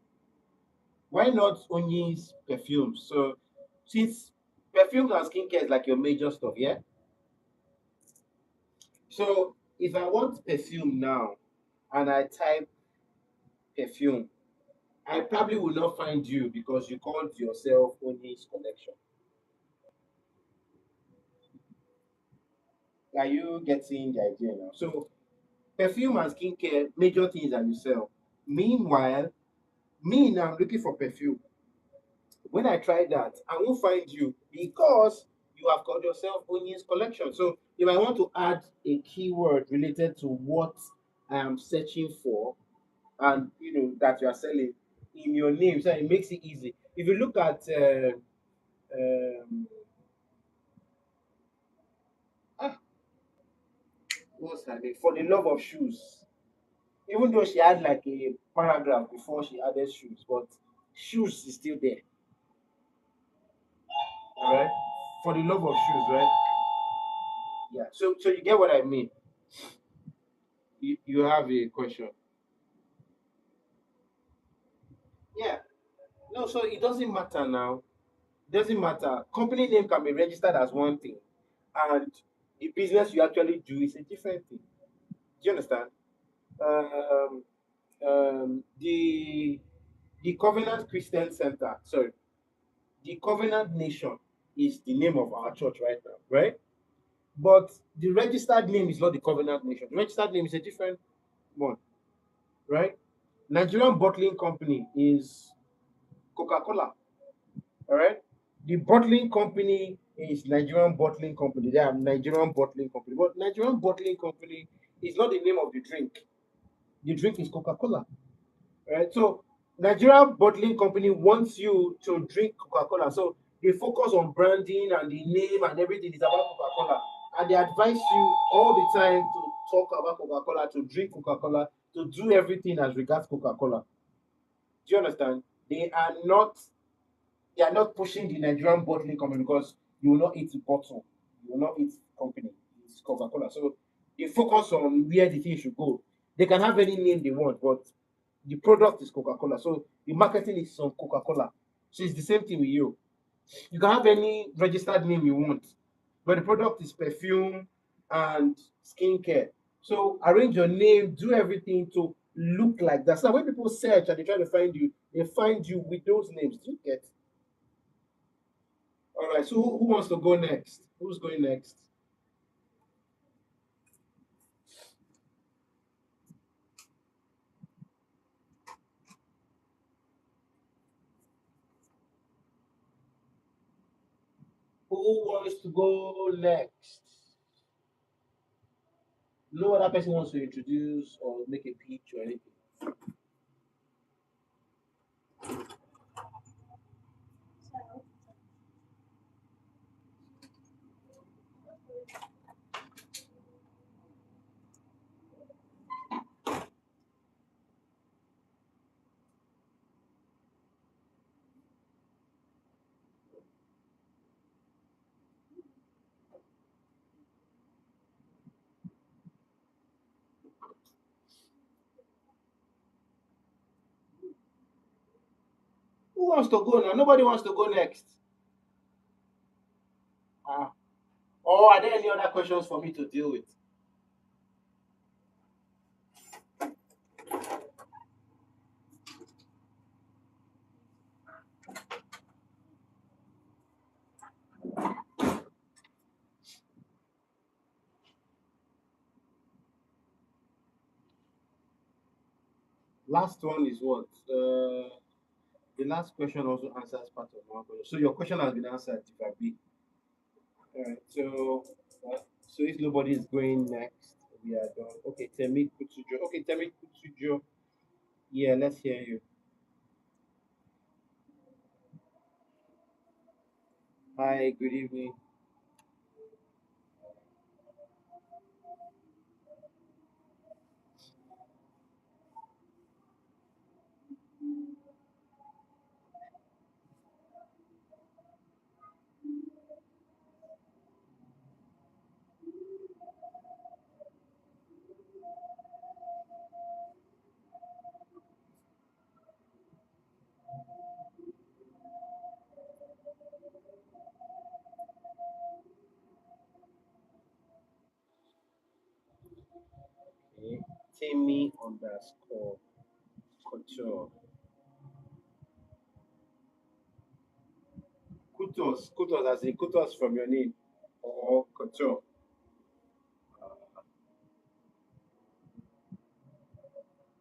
Why not Onyin's Perfumes? So, since perfumes and skincare is like your major stuff, yeah. So, if I want perfume now and I type perfume, I probably will not find you because you called yourself Onyin's Collection. Are you getting the idea now? So, perfume and skincare, major things that you sell. Meanwhile, me now I'm looking for perfume. When I try that, I won't find you because you have called yourself Onions Collection. So if I want to add a keyword related to what I am searching for and that you are selling in your name, so it makes it easy. If you look at um, ah, what's her name? For the love of shoes. Even though she had like a paragraph before she added shoes, but shoes is still there. All right. For the love of shoes, right? Yeah. So you get what I mean. You have a question. Yeah. No, so it doesn't matter now. It doesn't matter. Company name can be registered as one thing, and the business you actually do is a different thing. Do you understand? Um, the Covenant Christian Center, sorry, the Covenant Nation is the name of our church right now, right? But the registered name is not the Covenant Nation. The registered name is a different one, right? Nigerian Bottling Company is Coca-Cola. All right. The bottling company is Nigerian Bottling Company. They are Nigerian Bottling Company. But Nigerian Bottling Company is not the name of the drink. The drink is Coca-Cola. Right. So Nigerian Bottling Company wants you to drink Coca-Cola. So they focus on branding and the name and everything is about Coca-Cola. And they advise you all the time to talk about Coca-Cola, to drink Coca-Cola, to do everything as regards Coca-Cola. Do you understand? They are not pushing the Nigerian bottling company because you will not eat the bottle, you will not eat company. It's Coca-Cola. So they focus on where the thing should go. They can have any name they want, but the product is Coca-Cola. So the marketing is on Coca-Cola. So it's the same thing with you. You can have any registered name you want, but the product is perfume and skincare. So arrange your name, do everything to look like that. So when people search and they try to find you, they find you with those names. Do you get? All right. So who wants to go next? Who's going next? Who wants to go next? No other person wants to introduce or make a pitch or anything. Who wants to go now? Nobody wants to go next. Ah. Or are there any other questions for me to deal with? Last one is what? The last question also answers part of one question. So your question has been answered, if I be. Alright, so if nobody is going next, we are done. Okay, Temi Kutujo. Okay, Temi Kutujo. Yeah, let's hear you. Hi, good evening. Okay. Temi underscore Couture. Kutos as in Kutos from your name or Couture. Uh,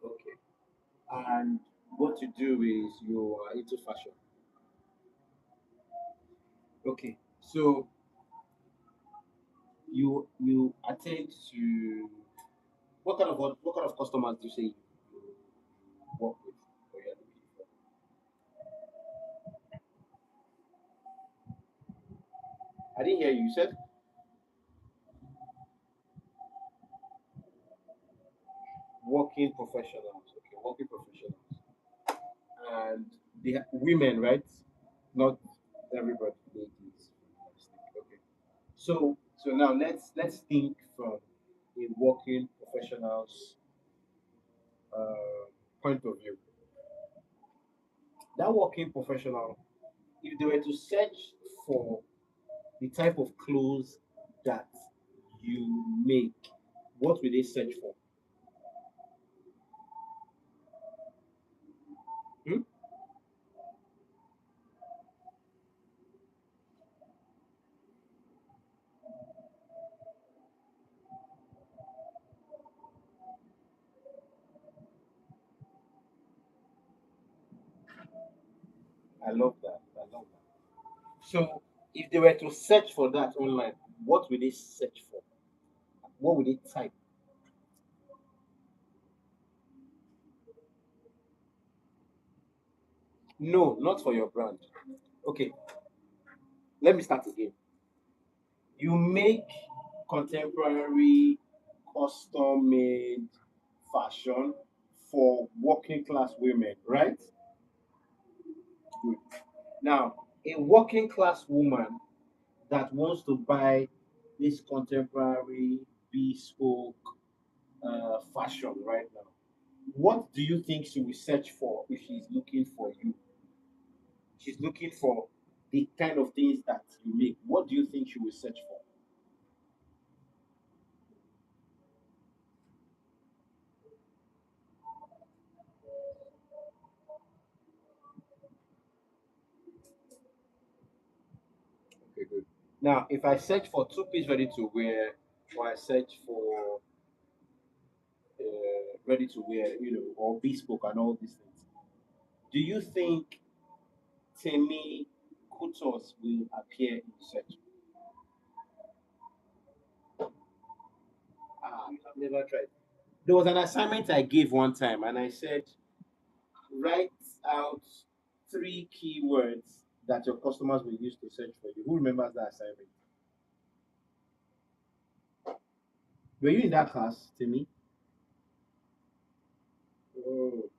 okay. And what you do is you are into fashion. Okay. So you attend to what kind of customers do you say you work with or you're looking for? I didn't hear you. You said working professionals. Okay, working professionals. And they are women, right? Not everybody, ladies. Okay. So now let's think from a working professional's uh, point of view. That working professional, if they were to search for the type of clothes that you make, what will they search for? Hmm? I love that. I love that. So if they were to search for that online, what will they search for? What will they type? No, not for your brand. Okay, let me start again. You make contemporary, custom made fashion for working class women, right? Good. Now, a working class woman that wants to buy this contemporary, bespoke fashion right now, what do you think she will search for if she's looking for you? She's looking for the kind of things that you make. What do you think she will search for? Okay, good. Now, if I search for two-piece ready to wear, or I search for ready to wear, or bespoke and all these things, do you think Temi Kutos will appear in search? I've never tried. There was an assignment I gave one time, and I said, write out three keywords that your customers will use to search for you. Who remembers that assignment? Were you in that class, Timmy? Oh,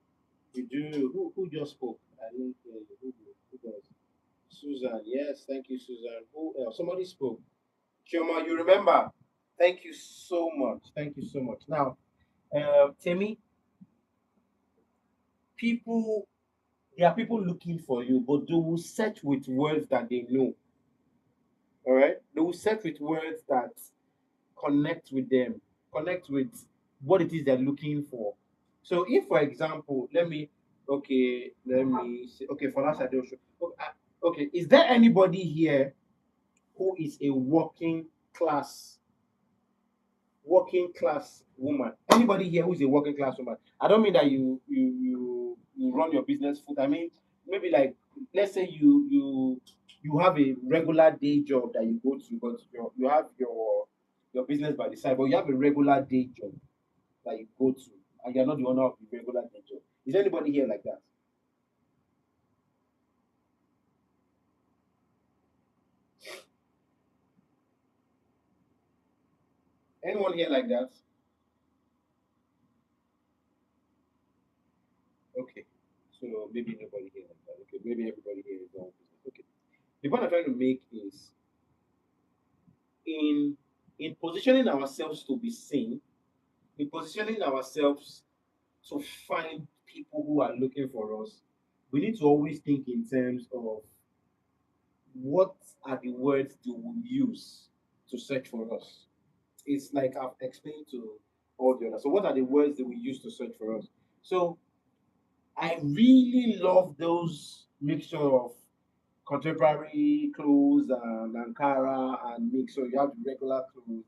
you do. Who just spoke? I didn't hear you. Who does? Susan. Yes, thank you, Susan. Who else? Somebody spoke. Chioma, you remember? Thank you so much. Thank you so much. Now, Timmy, people, there are people looking for you, but they will search with words that they know. All right, they will search with words that connect with them, connect with what it is they're looking for. So, if, for example, let me say, okay, for last I don't show. Okay, is there anybody here who is a class working class woman? Anybody here who's a working class woman? I don't mean that you run your business full. I mean maybe like, let's say you have a regular day job that you go to, but you have your business by the side, but you have a regular day job that you go to, and you're not the owner of the regular day job. Is there anybody here like that? Anyone here like that? Okay. So maybe nobody here like that. Okay, maybe everybody here is on business. Okay. The point I'm trying to make is in positioning ourselves to be seen, in positioning ourselves to find people who are looking for us, we need to always think in terms of what are the words they will use to search for us. It's like I've explained to all the others. So, what are the words that we use to search for us? So, I really love those mixture of contemporary clothes and Ankara and mix. So you have the regular clothes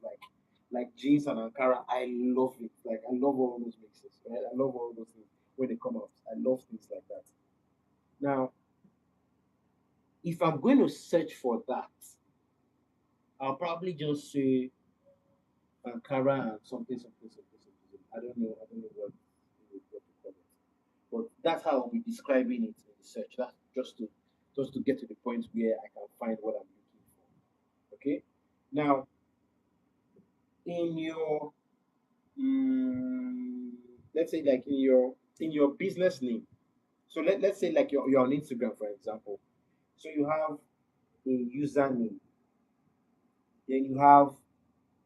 like jeans and Ankara. I love it. Like I love all those mixes. Right? I love all those things when they come out. I love things like that. Now, if I'm going to search for that, I'll probably just say Ankara and something. I don't know what to call it. But that's how I'll be describing it in the search. That's just to get to the point where I can find what I'm looking for. Okay. Now, in your mm, let's say like in your business name. So let's say like you're on Instagram, for example. So you have a username, then you have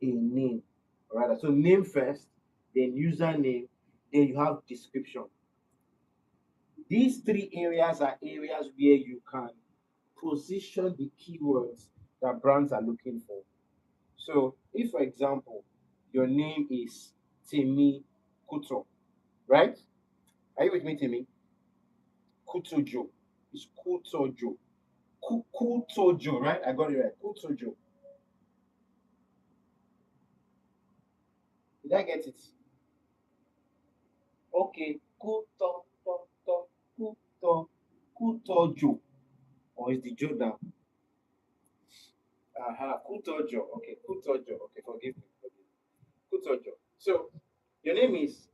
a name. All right. So name first, then username, then you have description. These three areas are areas where you can position the keywords that brands are looking for. So, if for example, your name is Timi Kuto, right? Are you with me, Timi? Kutojo. It's Kutojo. Kutojo, right? I got it right. Kutojo. Did I get it? Okay. Kutojo. Or is the Jo down? Kutojo. Okay, Kutojo. Okay, forgive me. Forgive me. Kutojo. So, your name is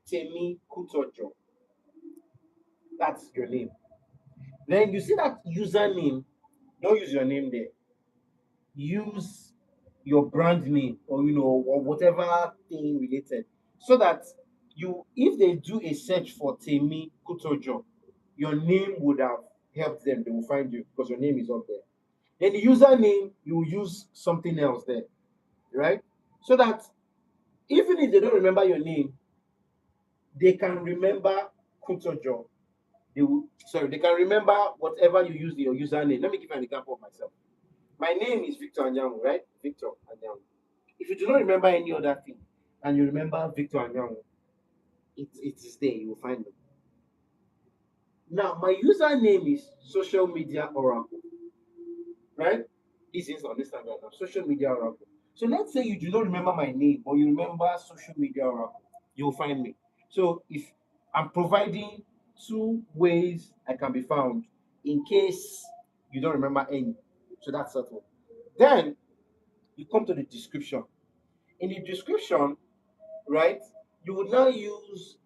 Temi Kutojo. That's your name. Then you see that username, don't use your name there. Use your brand name or or whatever thing related. So that you if they do a search for Temi Kutojo, your name would have helped them. They will find you because your name is up there. Then the username, you will use something else there, right? So that even if they don't remember your name, they can remember Kutojo. They can remember whatever you use in your username. Let me give you an example of myself. My name is Victor Anyanwu, right? Victor Anyanwu. If you do not remember any other thing and you remember Victor Anyanwu, it is there. You will find me. Now, my username is social media oracle, right? This is on Instagram now, social media oracle. So let's say you do not remember my name, but you remember social media oracle, you'll find me. So if I'm providing two ways I can be found in case you don't remember any. So that's settled. Then you come to the description. In the description, right? You would now use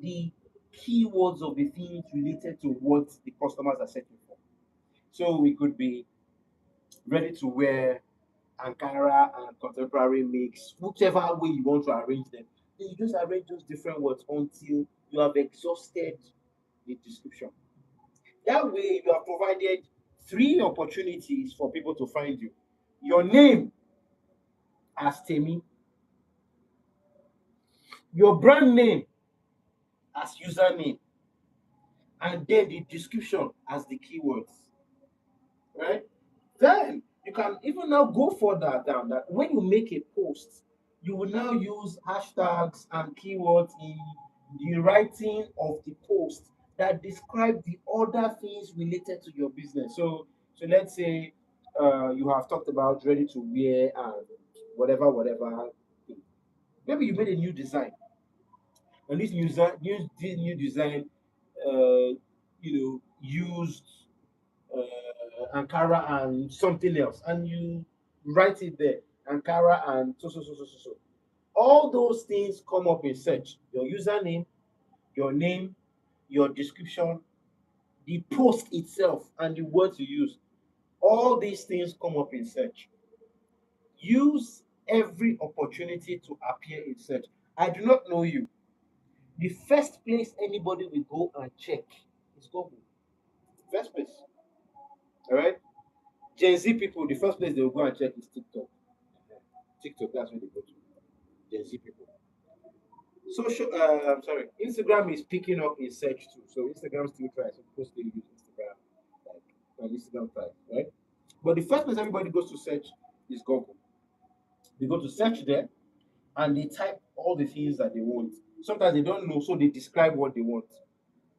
the keywords of the things related to what the customers are searching for. So we could be ready to wear, Ankara and contemporary mix, whichever way you want to arrange them. Then you just arrange those different words until you have exhausted the description. That way, you have provided three opportunities for people to find you. Your name as Temi, your brand name as username, and then the description as the keywords, right? Then you can even now go further down that when you make a post, you will now use hashtags and keywords in the writing of the post that describe the other things related to your business. So let's say you have talked about ready to wear and whatever thing. Maybe you made a new design, and this new design, used Ankara and something else, and you write it there, Ankara and so. All those things come up in search. Your username, your name, your description, the post itself, and the words you use. All these things come up in search. Use every opportunity to appear in search. I do not know you. The first place anybody will go and check is Google. First place. All right. Gen Z people, the first place they will go and check is TikTok. TikTok, that's where they go to. Gen Z people. Sorry, Instagram is picking up in search too. So Instagram still tries. So people still use Instagram, like and Instagram tries, right? But the first place everybody goes to search is Google. They go to search there and they type all the things that they want. Sometimes they don't know, so they describe what they want.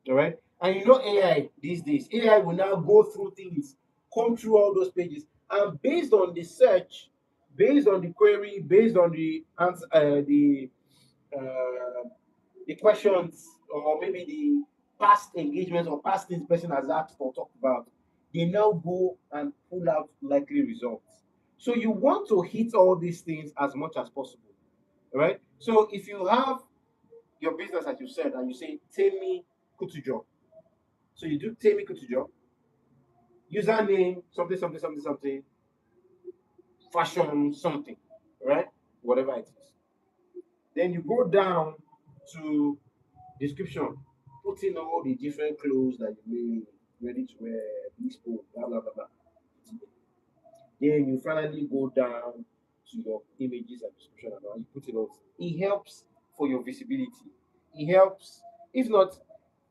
All right. And you know AI these days, AI will now go through things, come through all those pages, and based on the search, based on the query, based on the answer, uh, the questions, or maybe the past engagements or past things person has asked or talked about, they now go and pull out likely results. So you want to hit all these things as much as possible. All right. So if you have your business, as you said, and you say, Temi Kutujo. So you do Temi Kutujo, username, something, fashion, something, right? Whatever it is. Then you go down to description, put in all the different clothes that you made, ready to wear, bespoke, blah, blah, blah, blah. Then you finally go down to your images and description and all, you put it out. It helps for your visibility. It helps. If not,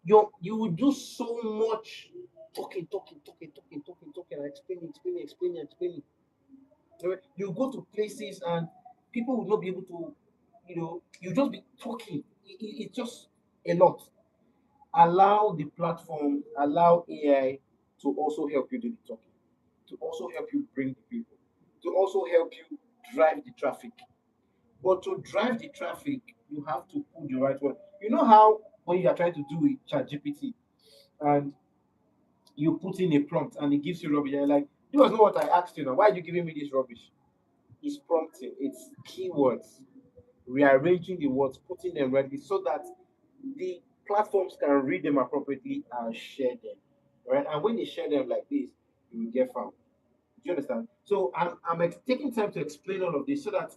you will do so much talking, and explaining. Alright? You go to places and people will not be able to, you just be talking. It's just a lot. Allow the platform, allow AI to also help you do the talking, to also help you bring the people, to also help you drive the traffic. But to drive the traffic, you have to put the right word. You know how when you are trying to do it, ChatGPT, and you put in a prompt and it gives you rubbish, and you're like, this was not what I asked you now. Why are you giving me this rubbish? It's prompting, it's keywords, rearranging the words, putting them ready so that the platforms can read them appropriately and share them. Right? And when they share them like this, you will get found. Do you understand? So I'm taking time to explain all of this so that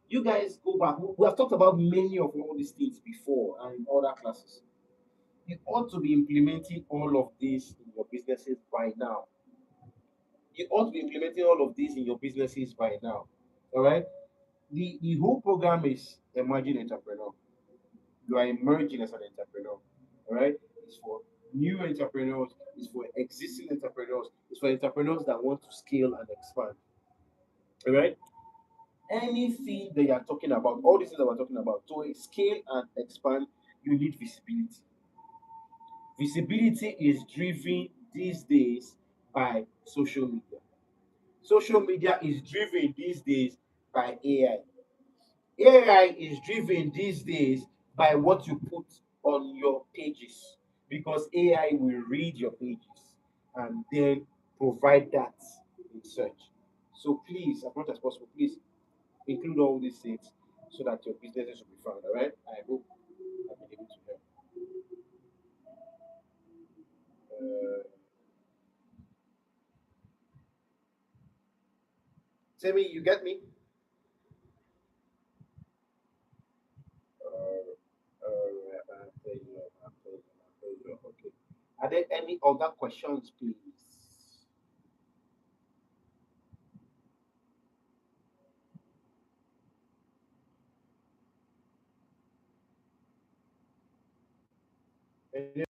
you guys go back. We have talked about many of all these things before and in other classes. You ought to be implementing all of this in your businesses by now. You ought to be implementing all of these in your businesses by now. All right. The whole program is emerging entrepreneur. You are emerging as an entrepreneur. All right. It's for new entrepreneurs. It's for existing entrepreneurs. It's for entrepreneurs that want to scale and expand. All right. Anything that you are talking about, all these things that we're talking about, to scale and expand, you need visibility. Visibility is driven these days by social media. Social media is driven these days by AI. AI is driven these days by what you put on your pages because AI will read your pages and then provide that in search. So please, as much as possible, please include all these things. so that your businesses will be found. All right. I hope I've been able to help. Uh, Tell me, you get me? I'll tell you. I'll tell you. I'll tell you. Okay. Are there any other questions, please? Any-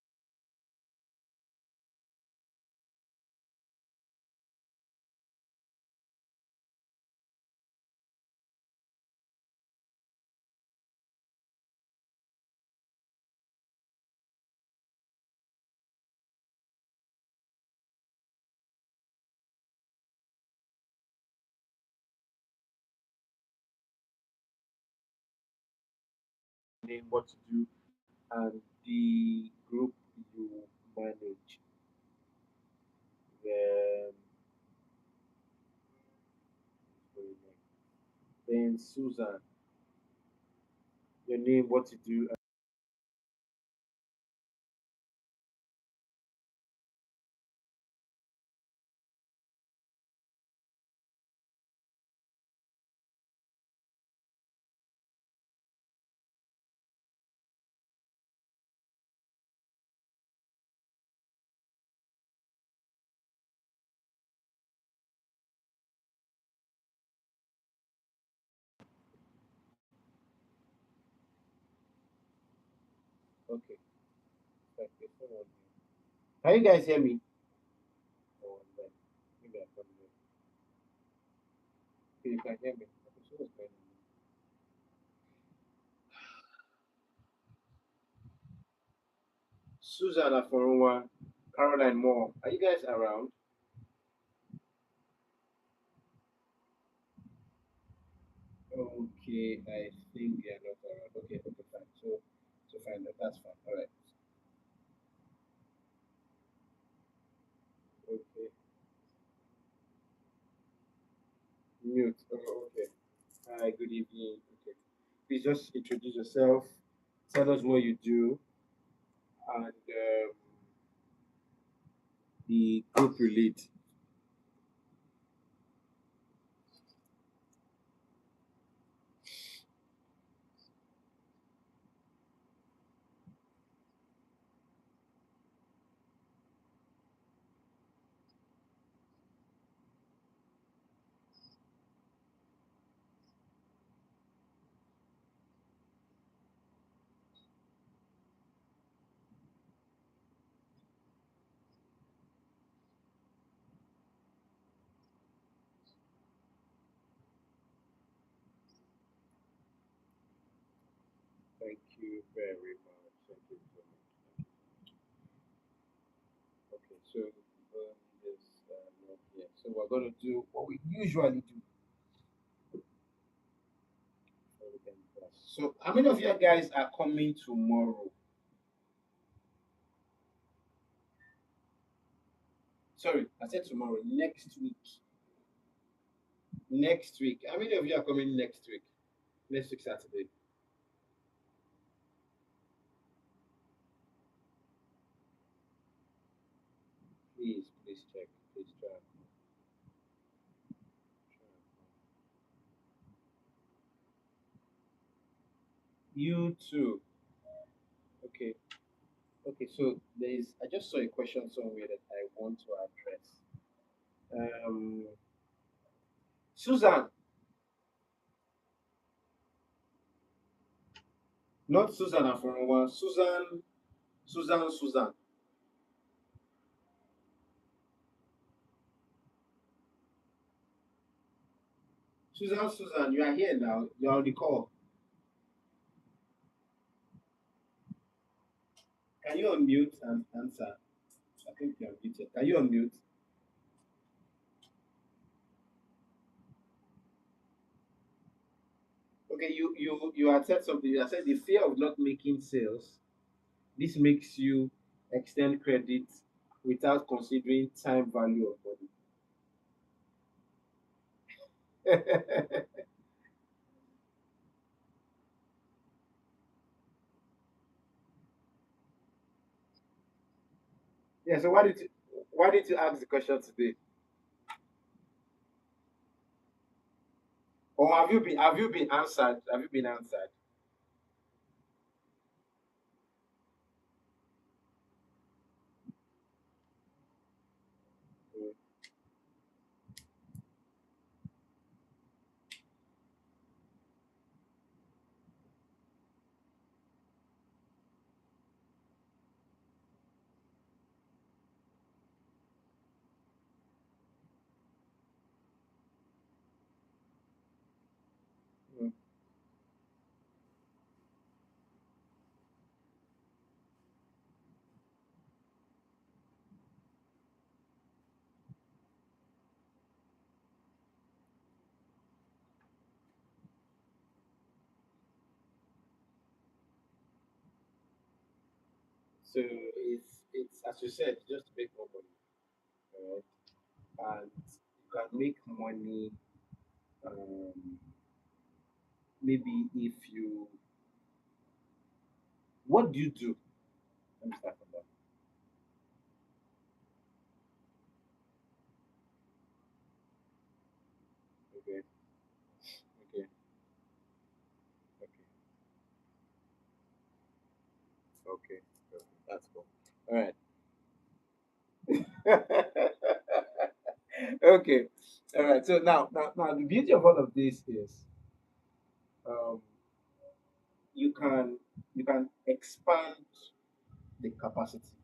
Name what to do and the group you manage. Then, then Susan, your name, what to do. Okay. Like, there's someone here. Can you guys hear me? Oh, then maybe I can't hear. Okay, you can hear me. Okay, so what's going on? Susan Aforunwa, Caroline Moore, are you guys around? Okay, I think they are not around. Okay, okay, fine. So fine. That's fine. All right. Okay. Mute. Oh, okay. Hi. Good evening. Okay. Please just introduce yourself. Tell us what you do and the group you lead. Thank you very much. Thank you so much. Okay. So this not here. So we're gonna do what we usually do. So how many of you guys are coming tomorrow? Sorry, I said tomorrow. Next week. Next week. How many of you are coming next week? Next week Saturday. Please, please check. Please try. You too. Okay. Okay. So there is. I just saw a question somewhere that I want to address. Susan, not Susan Afonwa. Susan. Susan. Susan. Susan. Susan. You are here now. You are on the call. Can you unmute and answer? I think you're muted. Can you unmute? Okay, you had said something. You had said the fear of not making sales. This makes you extend credit without considering time value of money. Yeah. So why did you ask the question today? Or have you been answered? Have you been answered? Mm, mm. So it's as you said, just to make more money, and you can make money. Um, Maybe if you, what do you do? Let me start from that. Okay, okay, okay, okay. Okay. That's cool. All right. Okay. All right. So now, the beauty of all of this is, um, you can you can expand the capacity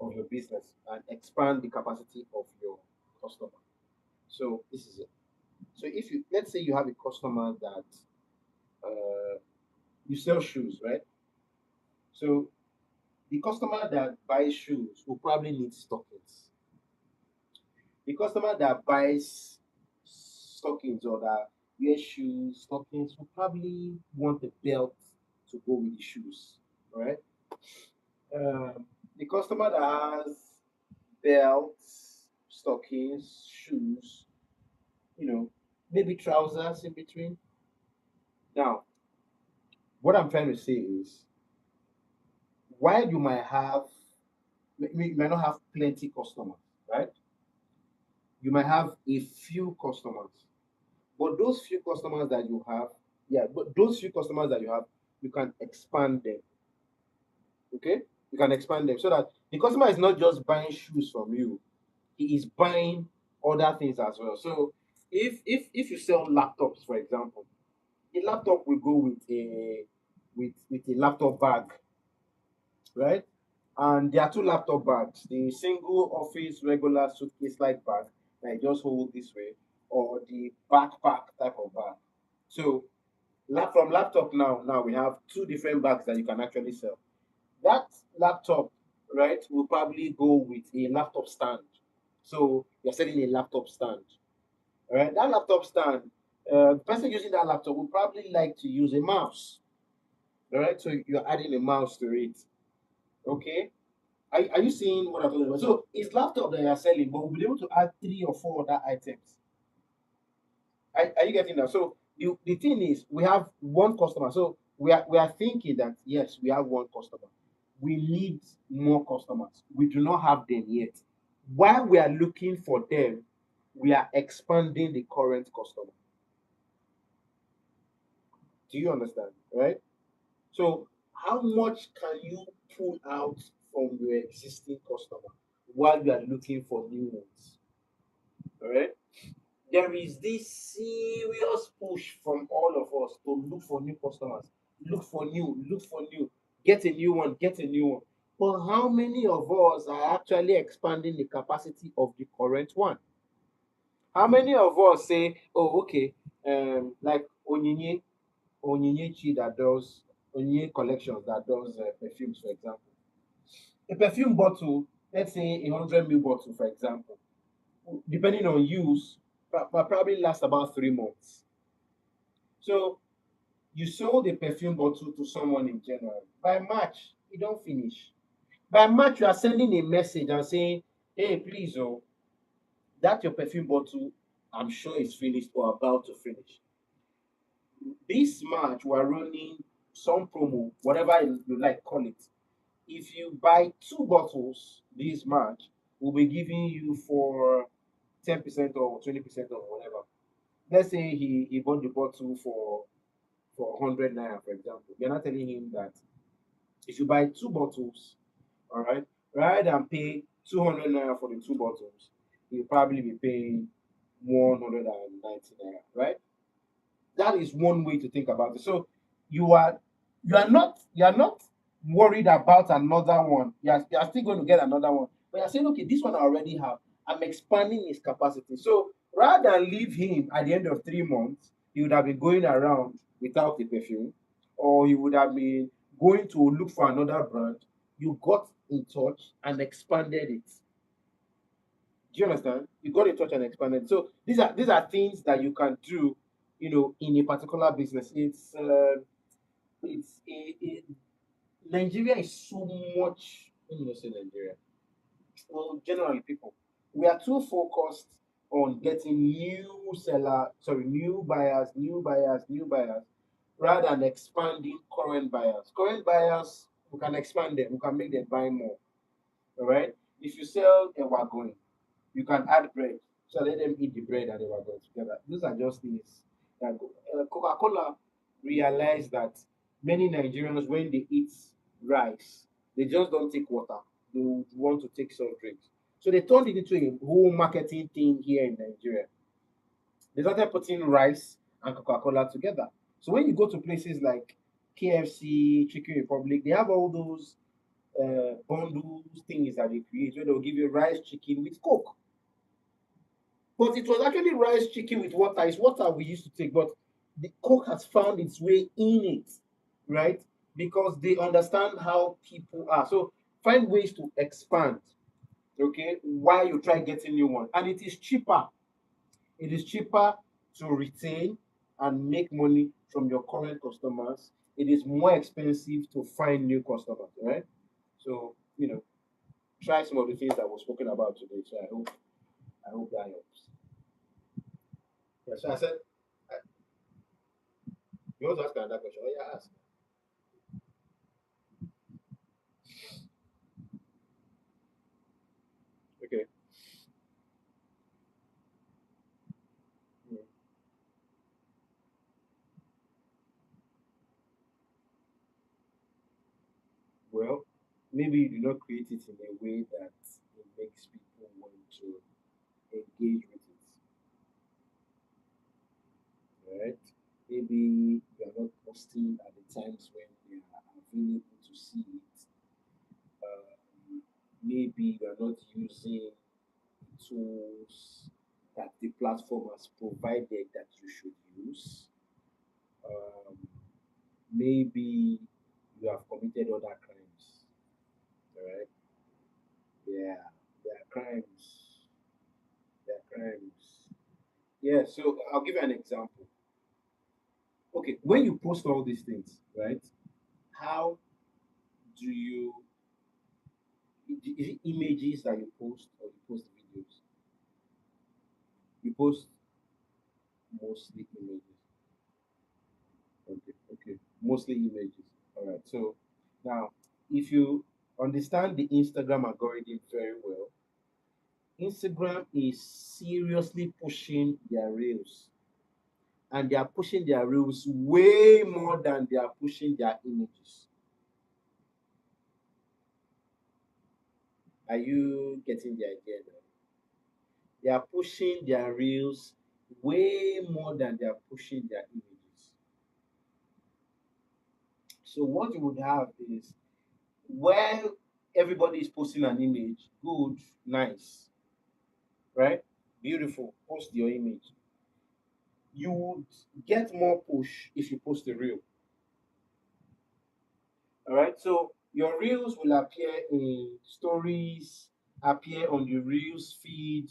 of your business and expand the capacity of your customer. So this is it. So if you, let's say you have a customer that, you sell shoes, right? So the customer that buys shoes will probably need stockings. The customer that buys stockings or that wears shoes, stockings will probably want a belt to go with the shoes, right? The customer that has belts, stockings, shoes, maybe trousers in between. Now, what I'm trying to say is, while you might not have plenty customers, right? You might have a few customers, but those few customers that you have, yeah, but those few customers that you have, you can expand them. Okay, you can expand them so that the customer is not just buying shoes from you; he is buying other things as well. So, if you sell laptops, for example, a laptop will go with a laptop bag, right? And there are two laptop bags: the single office regular suitcase like bag that you just hold this way, or the backpack type of bag. So from laptop, now we have two different bags that you can actually sell. That laptop, right, will probably go with a laptop stand. So you're selling a laptop stand. All right, that laptop stand, the person using that laptop will probably like to use a mouse. All right, so you're adding a mouse to it. Okay, are you seeing what I'm talking about? So it's laptop that you're selling, but we'll be able to add three or four other items. Are you getting that? So the thing is, we have one customer. So we are thinking that yes, we have one customer. We need more customers. We do not have them yet. While we are looking for them, we are expanding the current customer. Do you understand? Right? So how much can you pull out from your existing customer while you are looking for new ones? All right. There is this serious push from all of us to look for new customers, look for new, get a new one, get a new one. But how many of us are actually expanding the capacity of the current one? How many of us say, oh, okay, like Onyinyechi that does Onyinye collections that does perfumes, for example. A perfume bottle, let's say 100 ml bottle, for example, depending on use, probably last about 3 months. So you sold a perfume bottle to someone in January. By March, you don't finish. By March, you are sending a message and saying, hey, please, oh, that your perfume bottle, I'm sure is finished or about to finish. This March, we are running some promo, whatever you like, call it. If you buy two bottles this March, we'll be giving you for 10% or 20% or whatever. Let's say he bought the bottle for 100 naira, for example. You're not telling him that if you buy two bottles, all right, rather than pay 200 naira for the two bottles, you'll probably be paying 190 naira, right? That is one way to think about it. So you are you are not worried about another one. You are still going to get another one, but you're saying, okay, this one I already have. I'm expanding his capacity. So rather than leave him at the end of 3 months, he would have been going around without the perfume, or he would have been going to look for another brand. You got in touch and expanded it. Do you understand? You got in touch and expanded. So these are things that you can do, in a particular business. Nigeria is so much. Let me not say Nigeria. Well, generally, people, we are too focused on getting new buyers, new buyers, rather than expanding current buyers. Current buyers, we can expand them, we can make them buy more. All right. If you sell a wagon, you can add bread. So let them eat the bread and the wagon together. Those are just things that go. Coca-Cola realized that many Nigerians, when they eat rice, they just don't take water. They would want to take soft drinks. So they turned it into a whole marketing thing here in Nigeria. They started putting rice and Coca-Cola together. So when you go to places like KFC, Chicken Republic, they have all those bundles things that they create where they'll give you rice chicken with Coke. But it was actually rice chicken with water. It's water we used to take, but the Coke has found its way in it, right? Because they understand how people are. So find ways to expand, okay, while you try getting new one. And it is cheaper. It is cheaper to retain and make money from your current customers. It is more expensive to find new customers, right? So, try some of the things that were spoken about today. So I hope that helps. Yeah, so I said, uh, you want to ask another question? Oh, yeah, ask. Okay. Mm. Well, maybe you do not create it in a way that it makes people want to engage with it, right? Maybe you are not posting at the times when they are available to see it. Maybe you are not using the tools that the platform has provided that you should use. Um, Maybe you have committed other crimes, right? Yeah, there are crimes. There are crimes. Yeah, so I'll give you an example. Okay, when you post all these things, right? How do you, is it images that you post or you post videos? You post mostly images. Okay, okay, mostly images. All right, so now if you understand the Instagram algorithm very well, Instagram is seriously pushing their reels, and they are pushing their reels way more than they are pushing their images. Are you getting the idea now? They are pushing their reels way more than they are pushing their images. So what you would have is, while everybody is posting an image, good, nice, right? Beautiful, post your image. You would get more push if you post a reel. All right. So your reels will appear in stories, appear on the reels feed,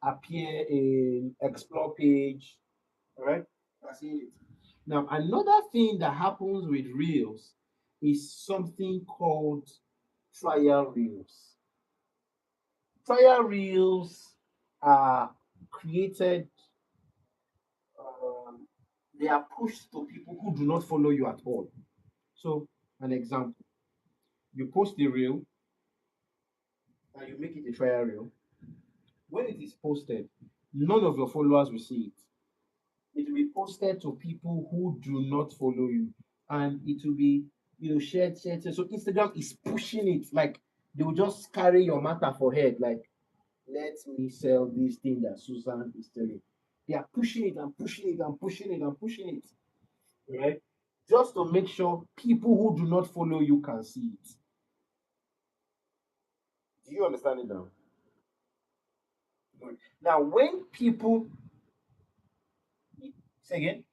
appear in explore page. All right. That's it. Now, another thing that happens with reels is something called trial reels. Trial reels are created, um, they are pushed to people who do not follow you at all. So, an example. You post a reel and you make it a trial reel. When it is posted, none of your followers will see it. It will be posted to people who do not follow you, and it will be, shared, shared, shared. So Instagram is pushing it, like they will just carry your matter for head, like, let me sell this thing that Susan is selling. They are pushing it and pushing it and pushing it and pushing it, right? Just to make sure people who do not follow you can see it. Do you understand it now? Good. Now, when people say again,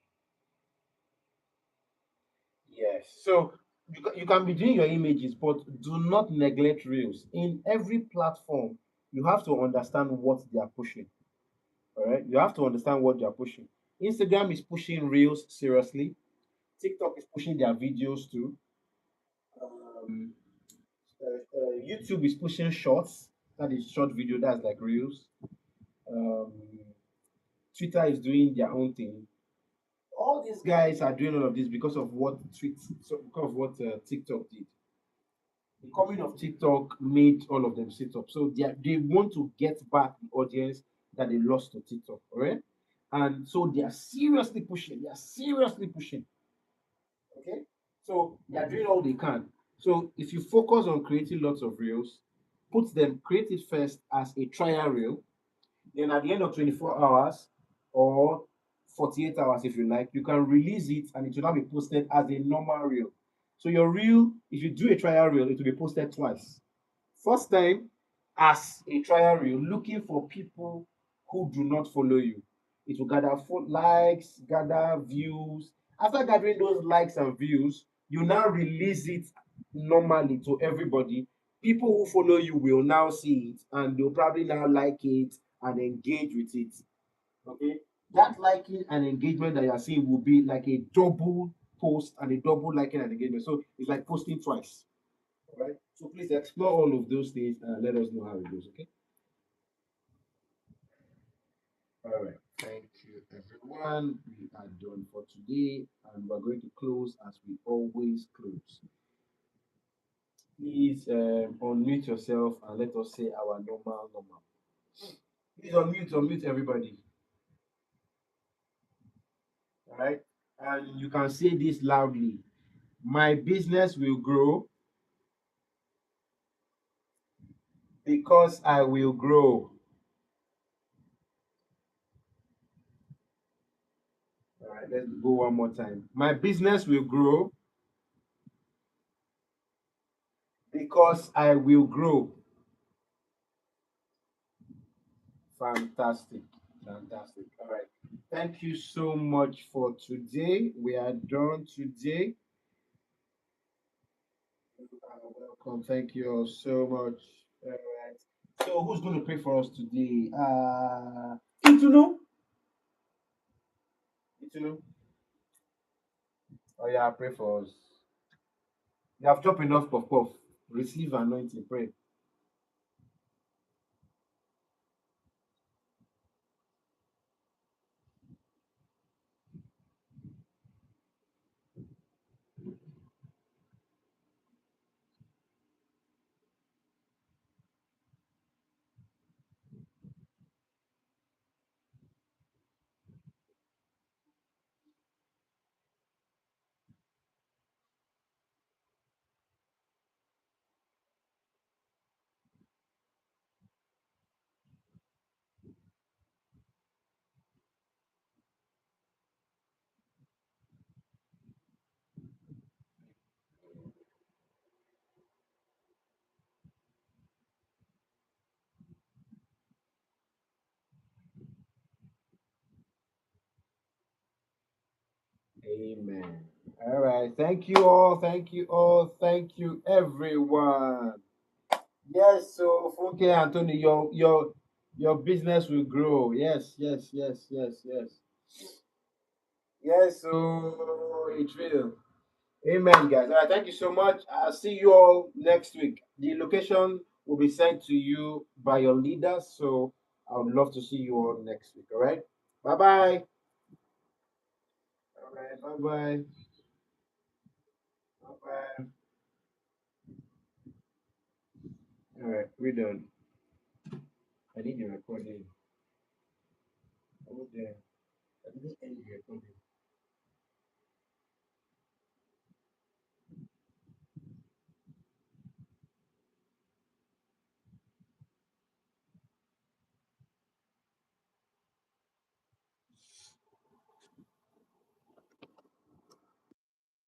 yes. So you can be doing your images, but do not neglect reels. In every platform, you have to understand what they are pushing. All right, you have to understand what they are pushing. Instagram is pushing reels seriously. TikTok is pushing their videos too. Um, YouTube is pushing shorts. That is short video. That's like reels. Um, Twitter is doing their own thing. All these guys are doing all of this because of what because of what TikTok did. The coming of TikTok made all of them sit up. So they want to get back the audience that they lost to TikTok, all right? And so they are seriously pushing. They are seriously pushing. Okay. So they are doing all they can. So if you focus on creating lots of reels, create it first as a trial reel. Then at the end of 24 hours or 48 hours, if you like, you can release it and it will now be posted as a normal reel. So your reel, if you do a trial reel, it will be posted twice. First time as a trial reel, looking for people who do not follow you. It will gather likes, gather views. After gathering those likes and views, you now release it normally to everybody. People who follow you will now see it and they'll probably now like it and engage with it. Okay? That liking and engagement that you're seeing will be like a double post and a double liking and engagement. So it's like posting twice. All right. So please explore all of those things and let us know how it goes. Okay. All right. Thank you, everyone. We are done for today, and we're going to close as we always close. Please unmute yourself and let us say our normal. Please unmute everybody. All right. And you can say this loudly. My business will grow because I will grow. All right. Let's go one more time. My business will grow because I will grow. Fantastic. Fantastic. All right. Thank you so much for today. We are done today. You are welcome. Thank you all so much. All right. So who's going to pray for us today? Ituno? Ituno? Oh yeah, pray for us. You have chopped enough puff. Receive anointing. Pray. Amen. All right. Thank you all. Thank you all. Thank you, everyone. Yes, so Funke Anthony, your business will grow. Yes. Yes, so it will. Amen, guys. All right, thank you so much. I'll see you all next week. The location will be sent to you by your leaders, so I would love to see you all next week. All right. Bye bye. All right. Bye bye. Bye bye. All right, we're done. I need the recording. Oh, there. I didn't end the recording.